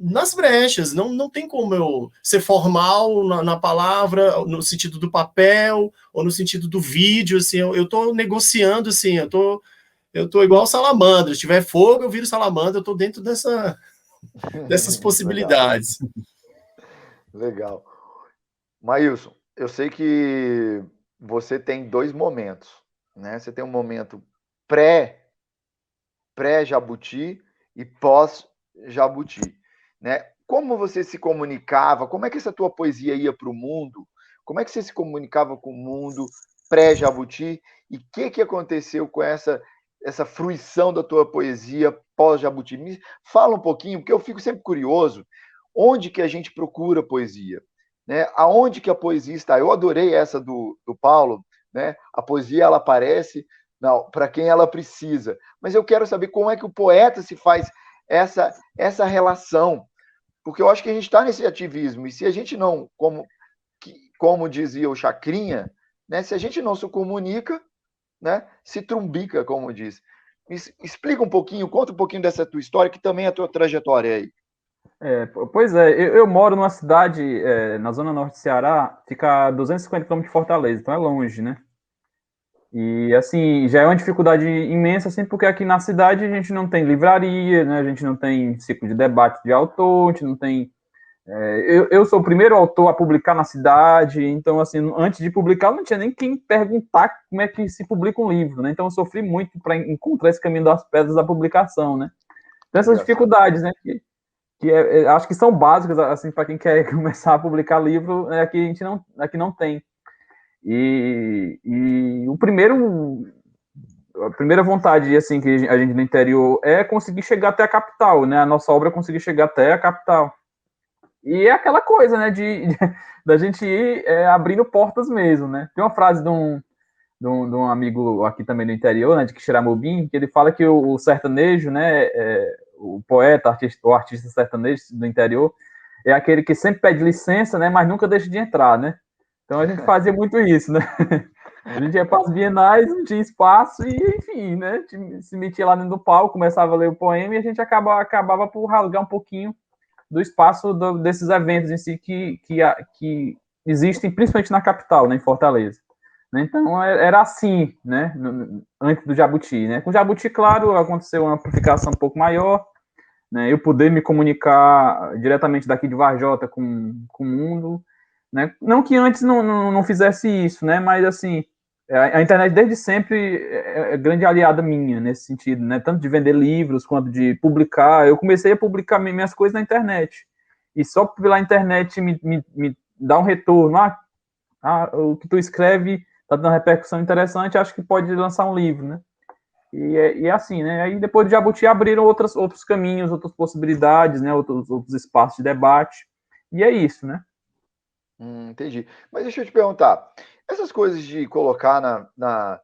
Speaker 5: nas brechas, não tem como eu ser formal na palavra, no sentido do papel, ou no sentido do vídeo, assim, eu tô negociando, assim, eu tô igual salamandra, se tiver fogo, eu viro salamandra, eu tô dentro dessas possibilidades.
Speaker 1: Legal. Maílson, eu sei que você tem 2 momentos, né? Você tem um momento pré-Jabuti e pós-Jabuti, né? Como você se comunicava? Como é que essa tua poesia ia para o mundo? Como é que você se comunicava com o mundo pré-Jabuti? E o que aconteceu com essa fruição da tua poesia pós-Jabuti? Me fala um pouquinho, porque eu fico sempre curioso. Onde que a gente procura poesia? Né? Aonde que a poesia está? Eu adorei essa do Paulo, né? A poesia, ela aparece para quem ela precisa. Mas eu quero saber como é que o poeta se faz essa relação, porque eu acho que a gente está nesse ativismo, e se a gente não, como dizia o Chacrinha, né, se a gente não se comunica, né, se trumbica, como diz. Explica um pouquinho, conta um pouquinho dessa tua história, que também é a tua trajetória aí.
Speaker 4: Pois é, eu moro numa cidade, na zona norte do Ceará, fica a 250 km de Fortaleza, então é longe, né? E, assim, já é uma dificuldade imensa, assim, porque aqui na cidade a gente não tem livraria, né? A gente não tem ciclo de debate de autor, a gente não tem... eu sou o primeiro autor a publicar na cidade, então, assim, antes de publicar, não tinha nem quem perguntar como é que se publica um livro, né? Então, eu sofri muito para encontrar esse caminho das pedras da publicação, né? Então, essas dificuldades, né? Que acho que são básicas, assim, para quem quer começar a publicar livro, aqui não tem. E a primeira vontade, assim, que a gente no interior é conseguir chegar até a capital, né? A nossa obra é conseguir chegar até a capital. E é aquela coisa, né, da gente ir abrindo portas mesmo, né? Tem uma frase de um amigo aqui também do interior, né, de Quixeramobim, que ele fala que o sertanejo, né, o poeta, o artista sertanejo do interior, é aquele que sempre pede licença, né, mas nunca deixa de entrar, né? Então a gente fazia muito isso, né? A gente ia para as bienais, não tinha espaço e, enfim, né, se metia lá dentro do palco, começava a ler o poema e a gente acabava por rasgar um pouquinho do espaço desses eventos em si que existem, principalmente na capital, né, em Fortaleza. Então, era assim, né, antes do Jabuti, né? Com o Jabuti, claro, aconteceu uma amplificação um pouco maior, né, eu poder me comunicar diretamente daqui de Varjota com o mundo, né? Não que antes não fizesse isso, né, mas, assim, A internet desde sempre é grande aliada minha nesse sentido, né? Tanto de vender livros quanto de publicar. Eu comecei a publicar minhas coisas na internet. E só pela internet me dá um retorno. O que tu escreve tá dando repercussão interessante, acho que pode lançar um livro, né? E é assim, né? Aí depois de Jabuti abriram outros caminhos, outras possibilidades, né? Outros espaços de debate. E é isso, né?
Speaker 1: Entendi. Mas deixa eu te perguntar, essas coisas de colocar na-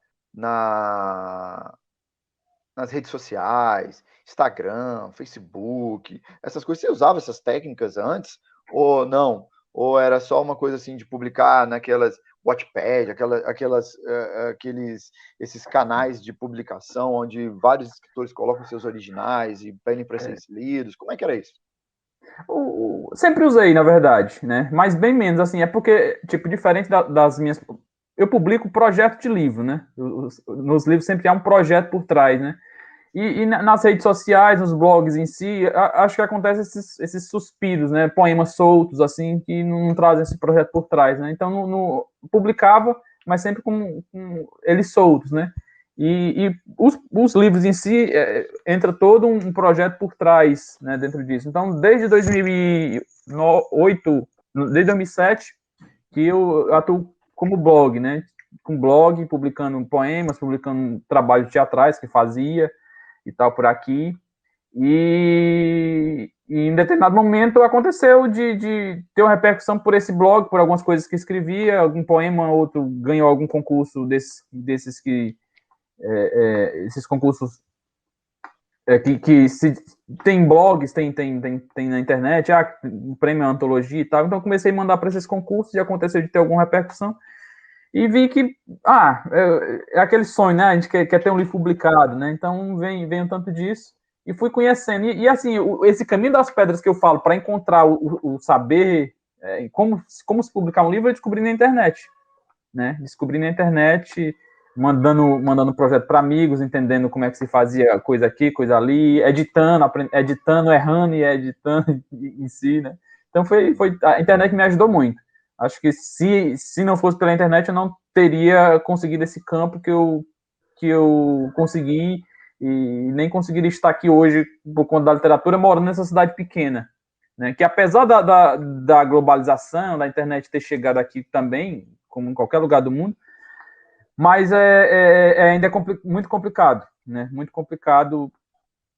Speaker 1: nas redes sociais, Instagram, Facebook, essas coisas, você usava essas técnicas antes ou não? Ou era só uma coisa assim de publicar naquelas Wattpad, esses canais de publicação onde vários escritores colocam seus originais e pedem para serem lidos? Como é que era isso?
Speaker 4: Sempre usei, na verdade, né? Mas bem menos, assim, é porque, tipo, diferente das minhas. Eu publico projeto de livro, né? Nos livros sempre há um projeto por trás, né? E nas redes sociais, nos blogs em si, acho que acontece esses suspiros, né? Poemas soltos, assim, que não trazem esse projeto por trás, né? Então, publicava, mas sempre com eles soltos, né? E os livros em si, entra todo um projeto por trás, né, dentro disso. Então, desde 2008, desde 2007, que eu atuo como blog, né? Com blog, publicando poemas, publicando trabalhos teatrais que fazia e tal por aqui. E em determinado momento aconteceu de ter uma repercussão por esse blog, por algumas coisas que escrevia, algum poema, outro ganhou algum concurso desses que esses concursos que se, tem blogs, tem na internet, prêmio antologia e tal. Então comecei a mandar para esses concursos e aconteceu de ter alguma repercussão. E vi que, é aquele sonho, né? A gente quer ter um livro publicado, né? Então vem um tanto disso. E fui conhecendo. E assim, esse caminho das pedras que eu falo para encontrar o saber, como se publicar um livro, eu descobri na internet, né? Descobri na internet, mandando projeto para amigos, entendendo como é que se fazia coisa aqui, coisa ali, editando, errando e editando em si, né? Então a internet me ajudou muito. Acho que se não fosse pela internet, eu não teria conseguido esse campo que eu consegui e nem conseguiria estar aqui hoje por conta da literatura, morando nessa cidade pequena, né? Que apesar da globalização, da internet ter chegado aqui também, como em qualquer lugar do mundo, mas ainda é muito complicado, né? Muito complicado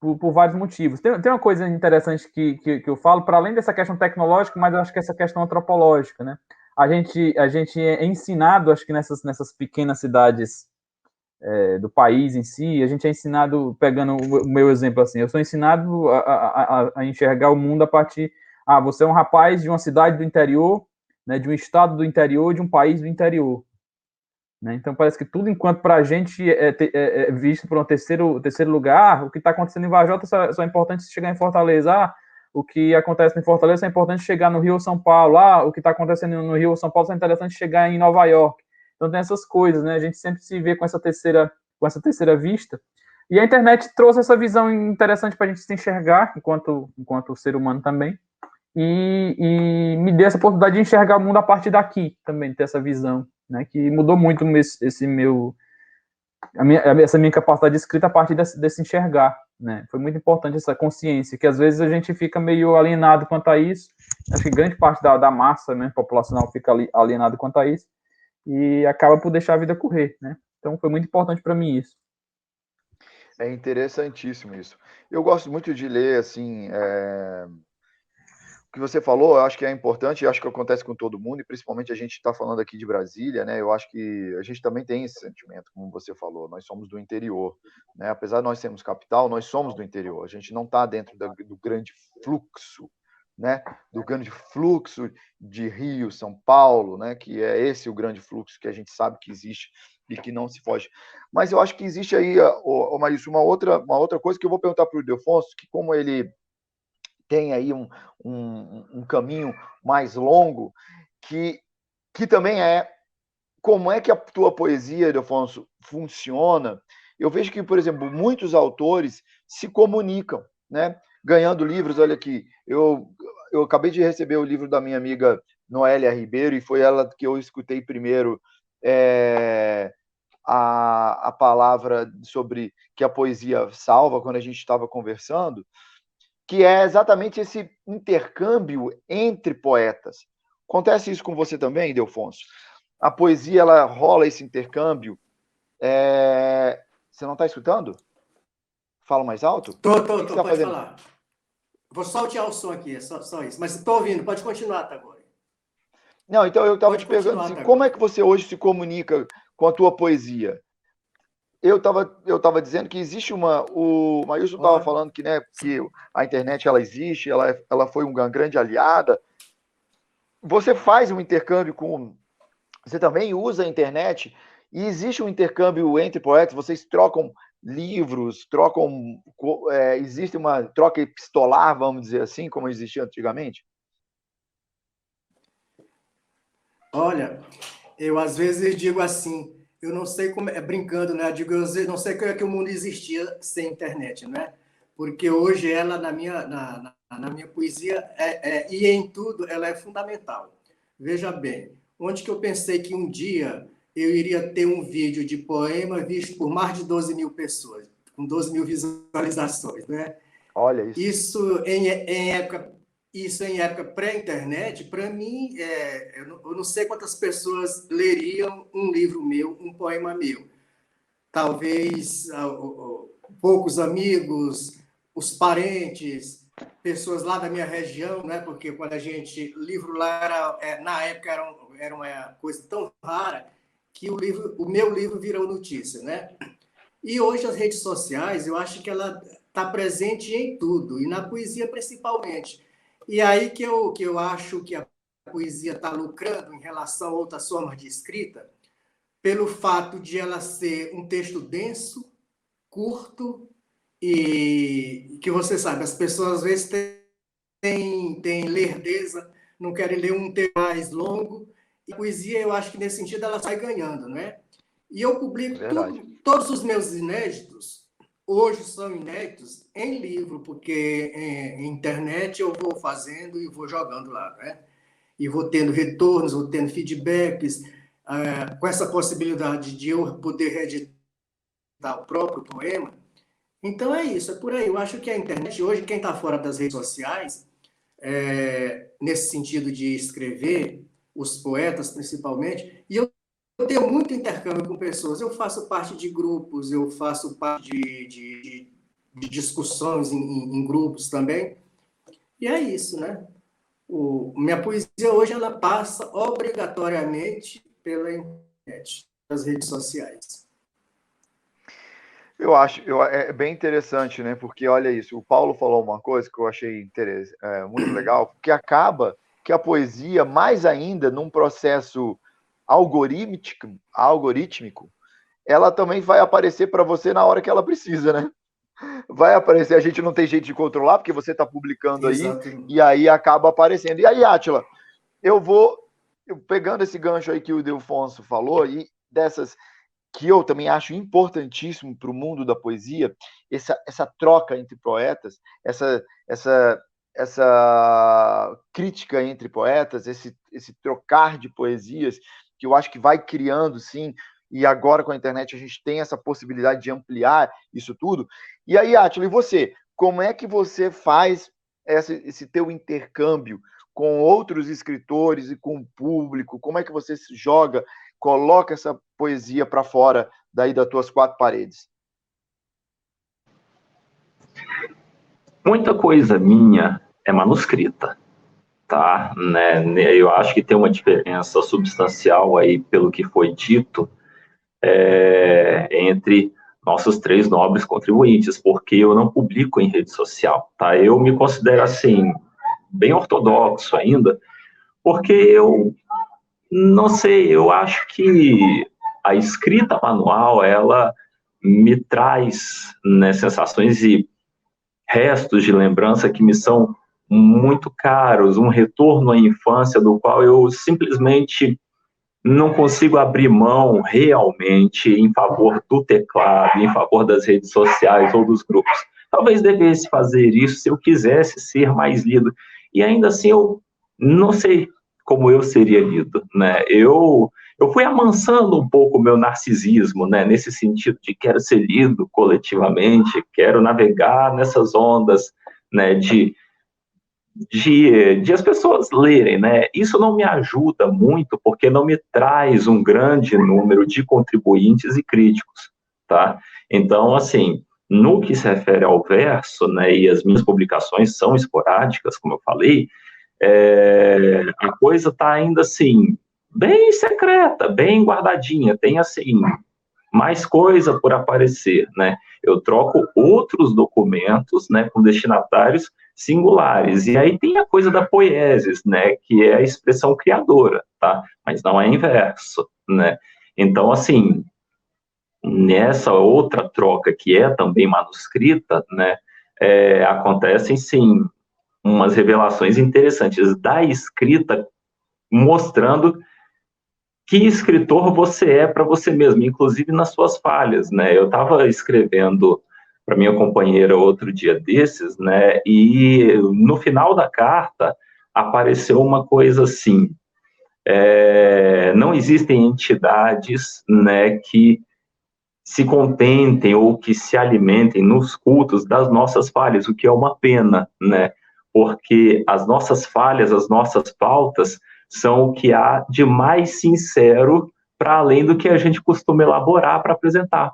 Speaker 4: por vários motivos. Tem uma coisa interessante que eu falo, para além dessa questão tecnológica, mas eu acho que essa questão antropológica, né? A gente é ensinado, acho que nessas pequenas cidades do país em si, a gente é ensinado, pegando o meu exemplo assim, eu sou ensinado a enxergar o mundo a partir, você é um rapaz de uma cidade do interior, né, de um estado do interior, de um país do interior. Né? Então parece que tudo, enquanto para a gente é visto por um terceiro lugar, o que está acontecendo em Vajota só é importante chegar em Fortaleza, o que acontece em Fortaleza é importante chegar no Rio ou São Paulo, o que está acontecendo no Rio ou São Paulo é interessante chegar em Nova York. Então tem essas coisas, né? A gente sempre se vê com essa terceira vista. E a internet trouxe essa visão interessante para a gente se enxergar, enquanto ser humano também, e me deu essa oportunidade de enxergar o mundo a partir daqui também, ter essa visão, né? Que mudou muito essa minha capacidade de escrita a partir desse enxergar, né? Foi muito importante essa consciência, que às vezes a gente fica meio alienado quanto a isso. Acho que grande parte da massa, né, populacional fica alienado quanto a isso e acaba por deixar a vida correr, né? Então foi muito importante para mim isso.
Speaker 1: É interessantíssimo isso. Eu gosto muito de ler, assim, o que você falou, eu acho que é importante, eu acho que acontece com todo mundo, e principalmente a gente está falando aqui de Brasília, né? Eu acho que a gente também tem esse sentimento, como você falou, nós somos do interior, né? Apesar de nós sermos capital, nós somos do interior, a gente não está dentro do grande fluxo, né? Do grande fluxo de Rio, São Paulo, né? Que é esse o grande fluxo que a gente sabe que existe e que não se foge. Mas eu acho que existe aí, Maílson, uma outra coisa que eu vou perguntar para o Ildefonso, que como ele tem aí um caminho mais longo, que também é como é que a tua poesia, Ildefonso, funciona. Eu vejo que, por exemplo, muitos autores se comunicam, né? Ganhando livros. Olha aqui, eu acabei de receber o livro da minha amiga Noélia Ribeiro, e foi ela que eu escutei primeiro a palavra sobre que a poesia salva, quando a gente estava conversando, que é exatamente esse intercâmbio entre poetas. Acontece isso com você também, Ildefonso? A poesia, ela rola esse intercâmbio. Você não está escutando? Fala mais alto?
Speaker 3: Tô,
Speaker 1: que você tá
Speaker 3: pode
Speaker 1: fazendo?
Speaker 3: falar. Vou só altear o som aqui, é só isso. Mas estou ouvindo, pode continuar, Tagore.
Speaker 1: Não, então eu estava
Speaker 3: Pode
Speaker 1: te perguntando
Speaker 3: continuar,
Speaker 1: assim,
Speaker 3: Tagore.
Speaker 1: como é que você hoje se comunica com a tua poesia? Eu tava dizendo que existe o Maílson estava
Speaker 3: Olha.
Speaker 1: falando que, né, que a internet ela existe, ela foi uma grande aliada. Você faz um intercâmbio com... Você também usa a internet e existe um intercâmbio entre poetas, vocês trocam livros, existe uma troca epistolar, vamos dizer assim, como existia antigamente?
Speaker 3: Olha, eu às vezes digo assim, eu não sei como, brincando, né? Eu digo, eu não sei como é que o mundo existia sem internet, né? Porque hoje ela, na minha poesia, e em tudo, ela é fundamental. Veja bem, onde que eu pensei que um dia eu iria ter um vídeo de poema visto por mais de 12 mil pessoas, com 12 mil visualizações, né?
Speaker 1: Olha isso.
Speaker 3: Isso em época pré-internet, para mim, eu não sei quantas pessoas leriam um livro meu, um poema meu. Talvez poucos amigos, os parentes, pessoas lá da minha região, né? Porque quando livro lá na época era uma coisa tão rara que o meu livro virou notícia, né? E hoje as redes sociais, eu acho que ela está presente em tudo, e na poesia principalmente. E aí que eu acho que a poesia está lucrando em relação a outras formas de escrita, pelo fato de ela ser um texto denso, curto, e que você sabe, as pessoas às vezes têm lerdeza, não querem ler um texto mais longo, e a poesia, eu acho que nesse sentido ela sai ganhando, né? E eu publico todos os meus inéditos, hoje são inéditos em livro, porque em internet eu vou fazendo e vou jogando lá, né? E vou tendo retornos, vou tendo feedbacks, com essa possibilidade de eu poder reeditar o próprio poema. Então é isso, é por aí. Eu acho que a internet, hoje, quem está fora das redes sociais, nesse sentido de escrever, os poetas principalmente, e eu tenho muito intercâmbio com pessoas, eu faço parte de grupos, eu faço parte de discussões em grupos também, e é isso, né? Minha poesia hoje, ela passa obrigatoriamente pela internet, pelas redes sociais.
Speaker 1: Eu acho, é bem interessante, né? Porque olha isso, o Paulo falou uma coisa que eu achei muito legal, porque acaba que a poesia, mais ainda num processo algorítmico, ela também vai aparecer para você na hora que ela precisa, né? Vai aparecer, a gente não tem jeito de controlar, porque você está publicando aí, e aí acaba aparecendo. E aí, Átila, pegando esse gancho aí que o Ildefonso falou, e dessas que eu também acho importantíssimo para o mundo da poesia, essa troca entre poetas, essa crítica entre poetas, esse trocar de poesias, que eu acho que vai criando, sim, e agora com a internet a gente tem essa possibilidade de ampliar isso tudo. E aí, Átila, e você? Como é que você faz esse teu intercâmbio com outros escritores e com o público? Como é que você se joga, coloca essa poesia para fora daí das tuas quatro paredes?
Speaker 2: Muita coisa minha é manuscrita, tá? Né? Eu acho que tem uma diferença substancial aí, pelo que foi dito, entre nossos três nobres contribuintes, porque eu não publico em rede social, tá? Eu me considero, assim, bem ortodoxo ainda, porque eu não sei, eu acho que a escrita manual, ela me traz, né, sensações e restos de lembrança que me são muito caros, um retorno à infância do qual eu simplesmente não consigo abrir mão realmente em favor do teclado, em favor das redes sociais ou dos grupos. Talvez devesse fazer isso se eu quisesse ser mais lido. E ainda assim eu não sei como eu seria lido, né? Eu fui amansando um pouco o meu narcisismo, né? Nesse sentido de quero ser lido coletivamente, quero navegar nessas ondas, né? De as pessoas lerem, né? Isso não me ajuda muito, porque não me traz um grande número de contribuintes e críticos, tá? Então, assim, no que se refere ao verso, né, e as minhas publicações são esporádicas, como eu falei, a coisa está ainda, assim, bem secreta, bem guardadinha, tem, assim, mais coisa por aparecer, né? Eu troco outros documentos, né, com destinatários singulares, e aí tem a coisa da poiesis, né, que é a expressão criadora, tá? Mas não é inverso, né? Então, assim, nessa outra troca que é também manuscrita, né, acontecem, sim, umas revelações interessantes da escrita, mostrando que escritor você é para você mesmo, inclusive nas suas falhas, né? Eu estava escrevendo para minha companheira outro dia desses, né? E no final da carta apareceu uma coisa assim: não existem entidades, né, que se contentem ou que se alimentem nos cultos das nossas falhas, o que é uma pena, né? Porque as nossas falhas, as nossas pautas, são o que há de mais sincero para além do que a gente costuma elaborar para apresentar,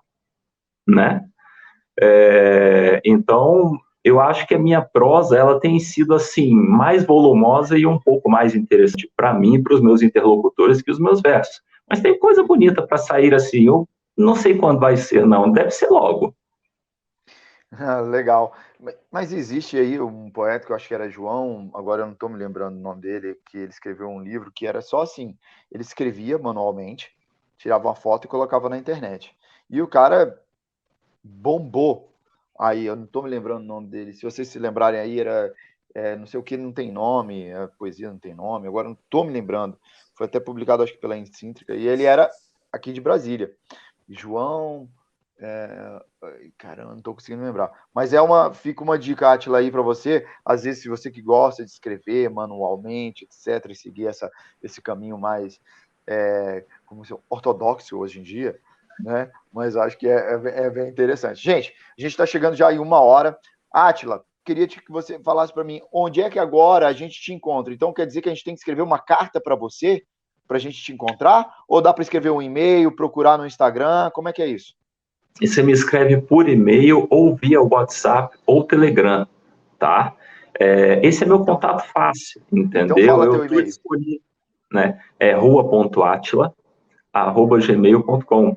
Speaker 2: né? Então, eu acho que a minha prosa, ela tem sido, assim, mais volumosa e um pouco mais interessante para mim e para os meus interlocutores que os meus versos. Mas tem coisa bonita para sair, assim, eu não sei quando vai ser, não, deve ser logo.
Speaker 1: Legal. Mas existe aí um poeta que eu acho que era João, agora eu não estou me lembrando o nome dele, que ele escreveu um livro que era só assim, ele escrevia manualmente, tirava uma foto e colocava na internet. E o cara bombou. Aí, eu não estou me lembrando o nome dele, se vocês se lembrarem aí, era não sei o que, não tem nome, a poesia não tem nome, agora não estou me lembrando. Foi até publicado, acho que pela Encíntrica, e ele era aqui de Brasília. João... caramba, não tô conseguindo lembrar. Mas fica uma dica, Átila, aí para você. Às vezes, se você que gosta de escrever manualmente, etc., e seguir esse caminho mais como se, ortodoxo hoje em dia, né? Mas acho que é bem interessante. Gente, a gente está chegando já em 1 hora. Átila, queria que você falasse para mim onde é que agora a gente te encontra. Então, quer dizer que a gente tem que escrever uma carta para você, para a gente te encontrar? Ou dá para escrever um e-mail, procurar no Instagram? Como é que é isso?
Speaker 2: E você me escreve por e-mail ou via WhatsApp ou Telegram, tá? Esse é meu contato fácil, entendeu?
Speaker 1: Então fala
Speaker 2: eu estou disponível, né? rua.atila@gmail.com,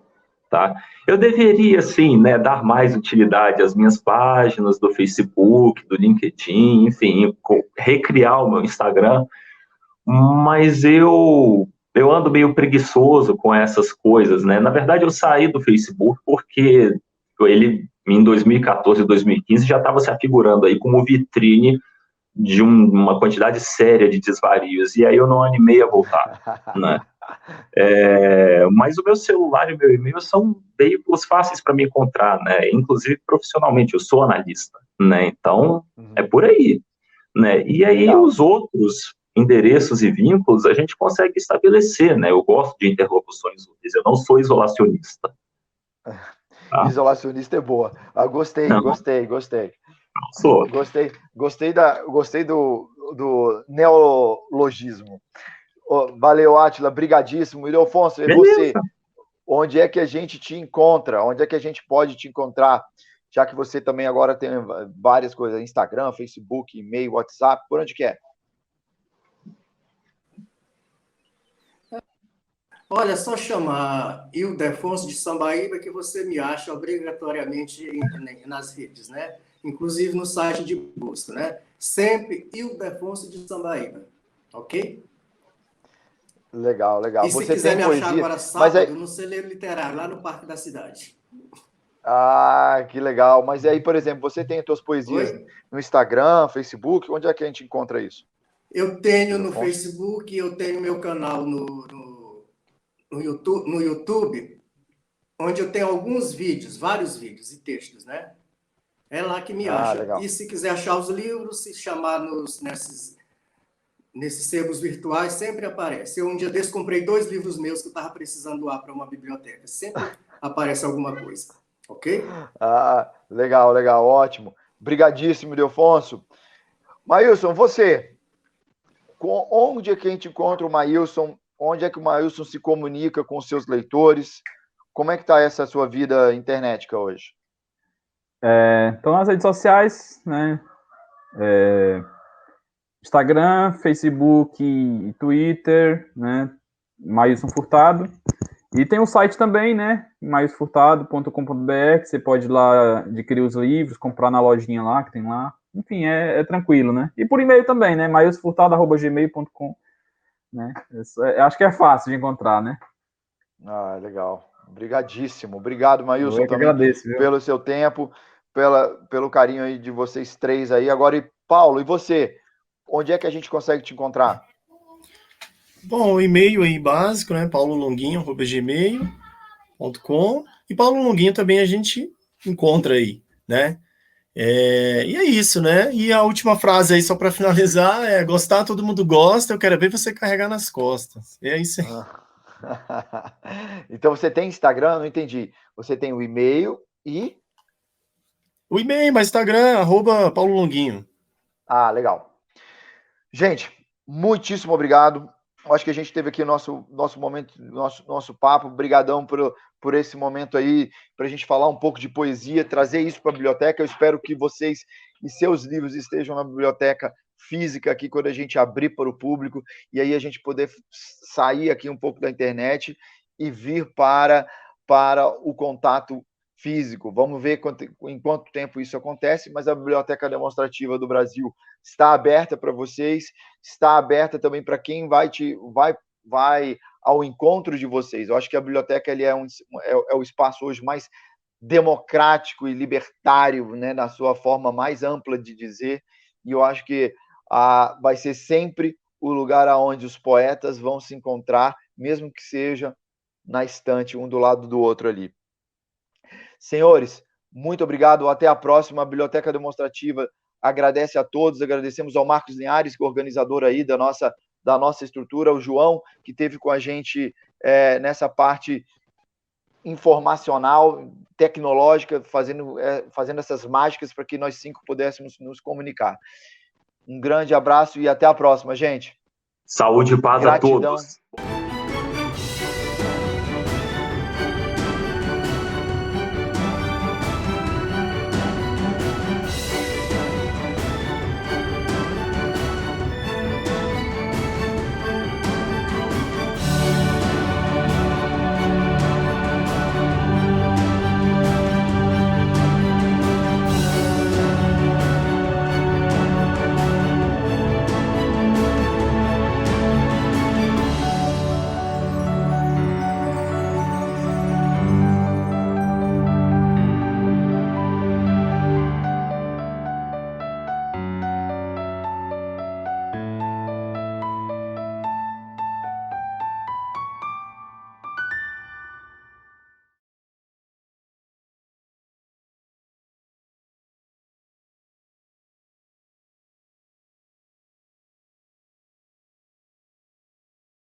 Speaker 2: tá? Eu deveria, sim, né, dar mais utilidade às minhas páginas do Facebook, do LinkedIn, enfim, recriar o meu Instagram, mas eu ando meio preguiçoso com essas coisas, né? Na verdade, eu saí do Facebook porque ele, em 2014 e 2015, já estava se afigurando aí como vitrine de uma quantidade séria de desvarios, e aí eu não animei a voltar, né? Mas o meu celular e o meu e-mail são veículos fáceis para me encontrar, né? Inclusive profissionalmente, eu sou analista, né? Então, é por aí, né? E aí
Speaker 1: Legal.
Speaker 2: Os outros endereços e vínculos a gente consegue estabelecer, né? Eu gosto de interlocuções úteis, eu não sou isolacionista. Tá?
Speaker 1: Isolacionista é boa. Gostei.
Speaker 2: Sou.
Speaker 1: Gostei do neologismo. Valeu, Átila, brigadíssimo. Ildefonso, e você? Onde é que a gente te encontra? Onde é que a gente pode te encontrar? Já que você também agora tem várias coisas, Instagram, Facebook, e-mail, WhatsApp, por onde que é?
Speaker 3: Olha, só chamar Ildefonso de Sambaíba que você me acha obrigatoriamente nas redes, né? Inclusive no site de busca, né? Sempre Ildefonso de Sambaíba, ok?
Speaker 1: Legal.
Speaker 3: E se quiser me achar agora sábado, no celeiro literário, lá no Parque da Cidade.
Speaker 1: Ah, que legal. Mas aí, por exemplo, você tem as suas poesias no Instagram, Facebook, onde é que a gente encontra isso?
Speaker 3: Eu tenho no Facebook, eu tenho meu canal no YouTube, onde eu tenho alguns vídeos, vários vídeos e textos, né? É lá que me acha.
Speaker 1: Legal.
Speaker 3: E se quiser achar os livros, se chamar nesses sebos virtuais sempre aparece. Eu um dia desse comprei 2 livros meus que eu estava precisando doar para uma biblioteca. Sempre aparece alguma coisa, ok?
Speaker 1: Legal, legal, ótimo. Obrigadíssimo, Ildefonso. Maílson, você, onde é que a gente encontra o Maílson? Onde é que o Maílson se comunica com os seus leitores? Como é que está essa sua vida internética hoje?
Speaker 4: Então, nas redes sociais, né? Instagram, Facebook, Twitter, né? Maílson Furtado. E tem o site também, né? mailsfurtado.com.br, que você pode ir lá adquirir os livros, comprar na lojinha lá, que tem lá. Enfim, é tranquilo, né? E por e-mail também, né? mailsfurtado@gmail.com, né? Acho que é fácil de encontrar, né?
Speaker 1: Legal. Obrigadíssimo. Obrigado, Maílson,
Speaker 4: Eu que
Speaker 1: também
Speaker 4: agradeço, viu?
Speaker 1: pelo seu tempo, pelo carinho aí de vocês três aí. Agora, e Paulo, e você? Onde é que a gente consegue te encontrar?
Speaker 5: Bom, o e-mail aí básico, né? paulolonguinho@gmail.com. E Paulo Longuinho também a gente encontra aí, né? E é isso, né? E a última frase aí, só para finalizar, é: gostar, todo mundo gosta, eu quero ver você carregar nas costas. É isso aí.
Speaker 1: Então você tem Instagram? Não entendi. Você tem o e-mail e...
Speaker 5: O e-mail, mas Instagram, @Paulo Longuinho.
Speaker 1: Legal. Gente, muitíssimo obrigado. Acho que a gente teve aqui o nosso momento, nosso papo. Obrigadão por esse momento aí, para a gente falar um pouco de poesia, trazer isso para a biblioteca. Eu espero que vocês e seus livros estejam na biblioteca física aqui quando a gente abrir para o público, e aí a gente poder sair aqui um pouco da internet e vir para o contato físico. Vamos ver em quanto tempo isso acontece, mas a Biblioteca Demonstrativa do Brasil está aberta para vocês, está aberta também para quem vai ao encontro de vocês. Eu acho que a biblioteca é o espaço hoje mais democrático e libertário, né, na sua forma mais ampla de dizer, e eu acho que vai ser sempre o lugar onde os poetas vão se encontrar, mesmo que seja na estante, um do lado do outro ali. Senhores, muito obrigado, até a próxima. A Biblioteca Demonstrativa agradece a todos, agradecemos ao Marcos Linhares, que é o organizador aí da nossa estrutura, o João, que esteve com a gente nessa parte informacional, tecnológica, fazendo essas mágicas para que nós 5 pudéssemos nos comunicar. Um grande abraço e até a próxima, gente.
Speaker 2: Saúde e paz a todos.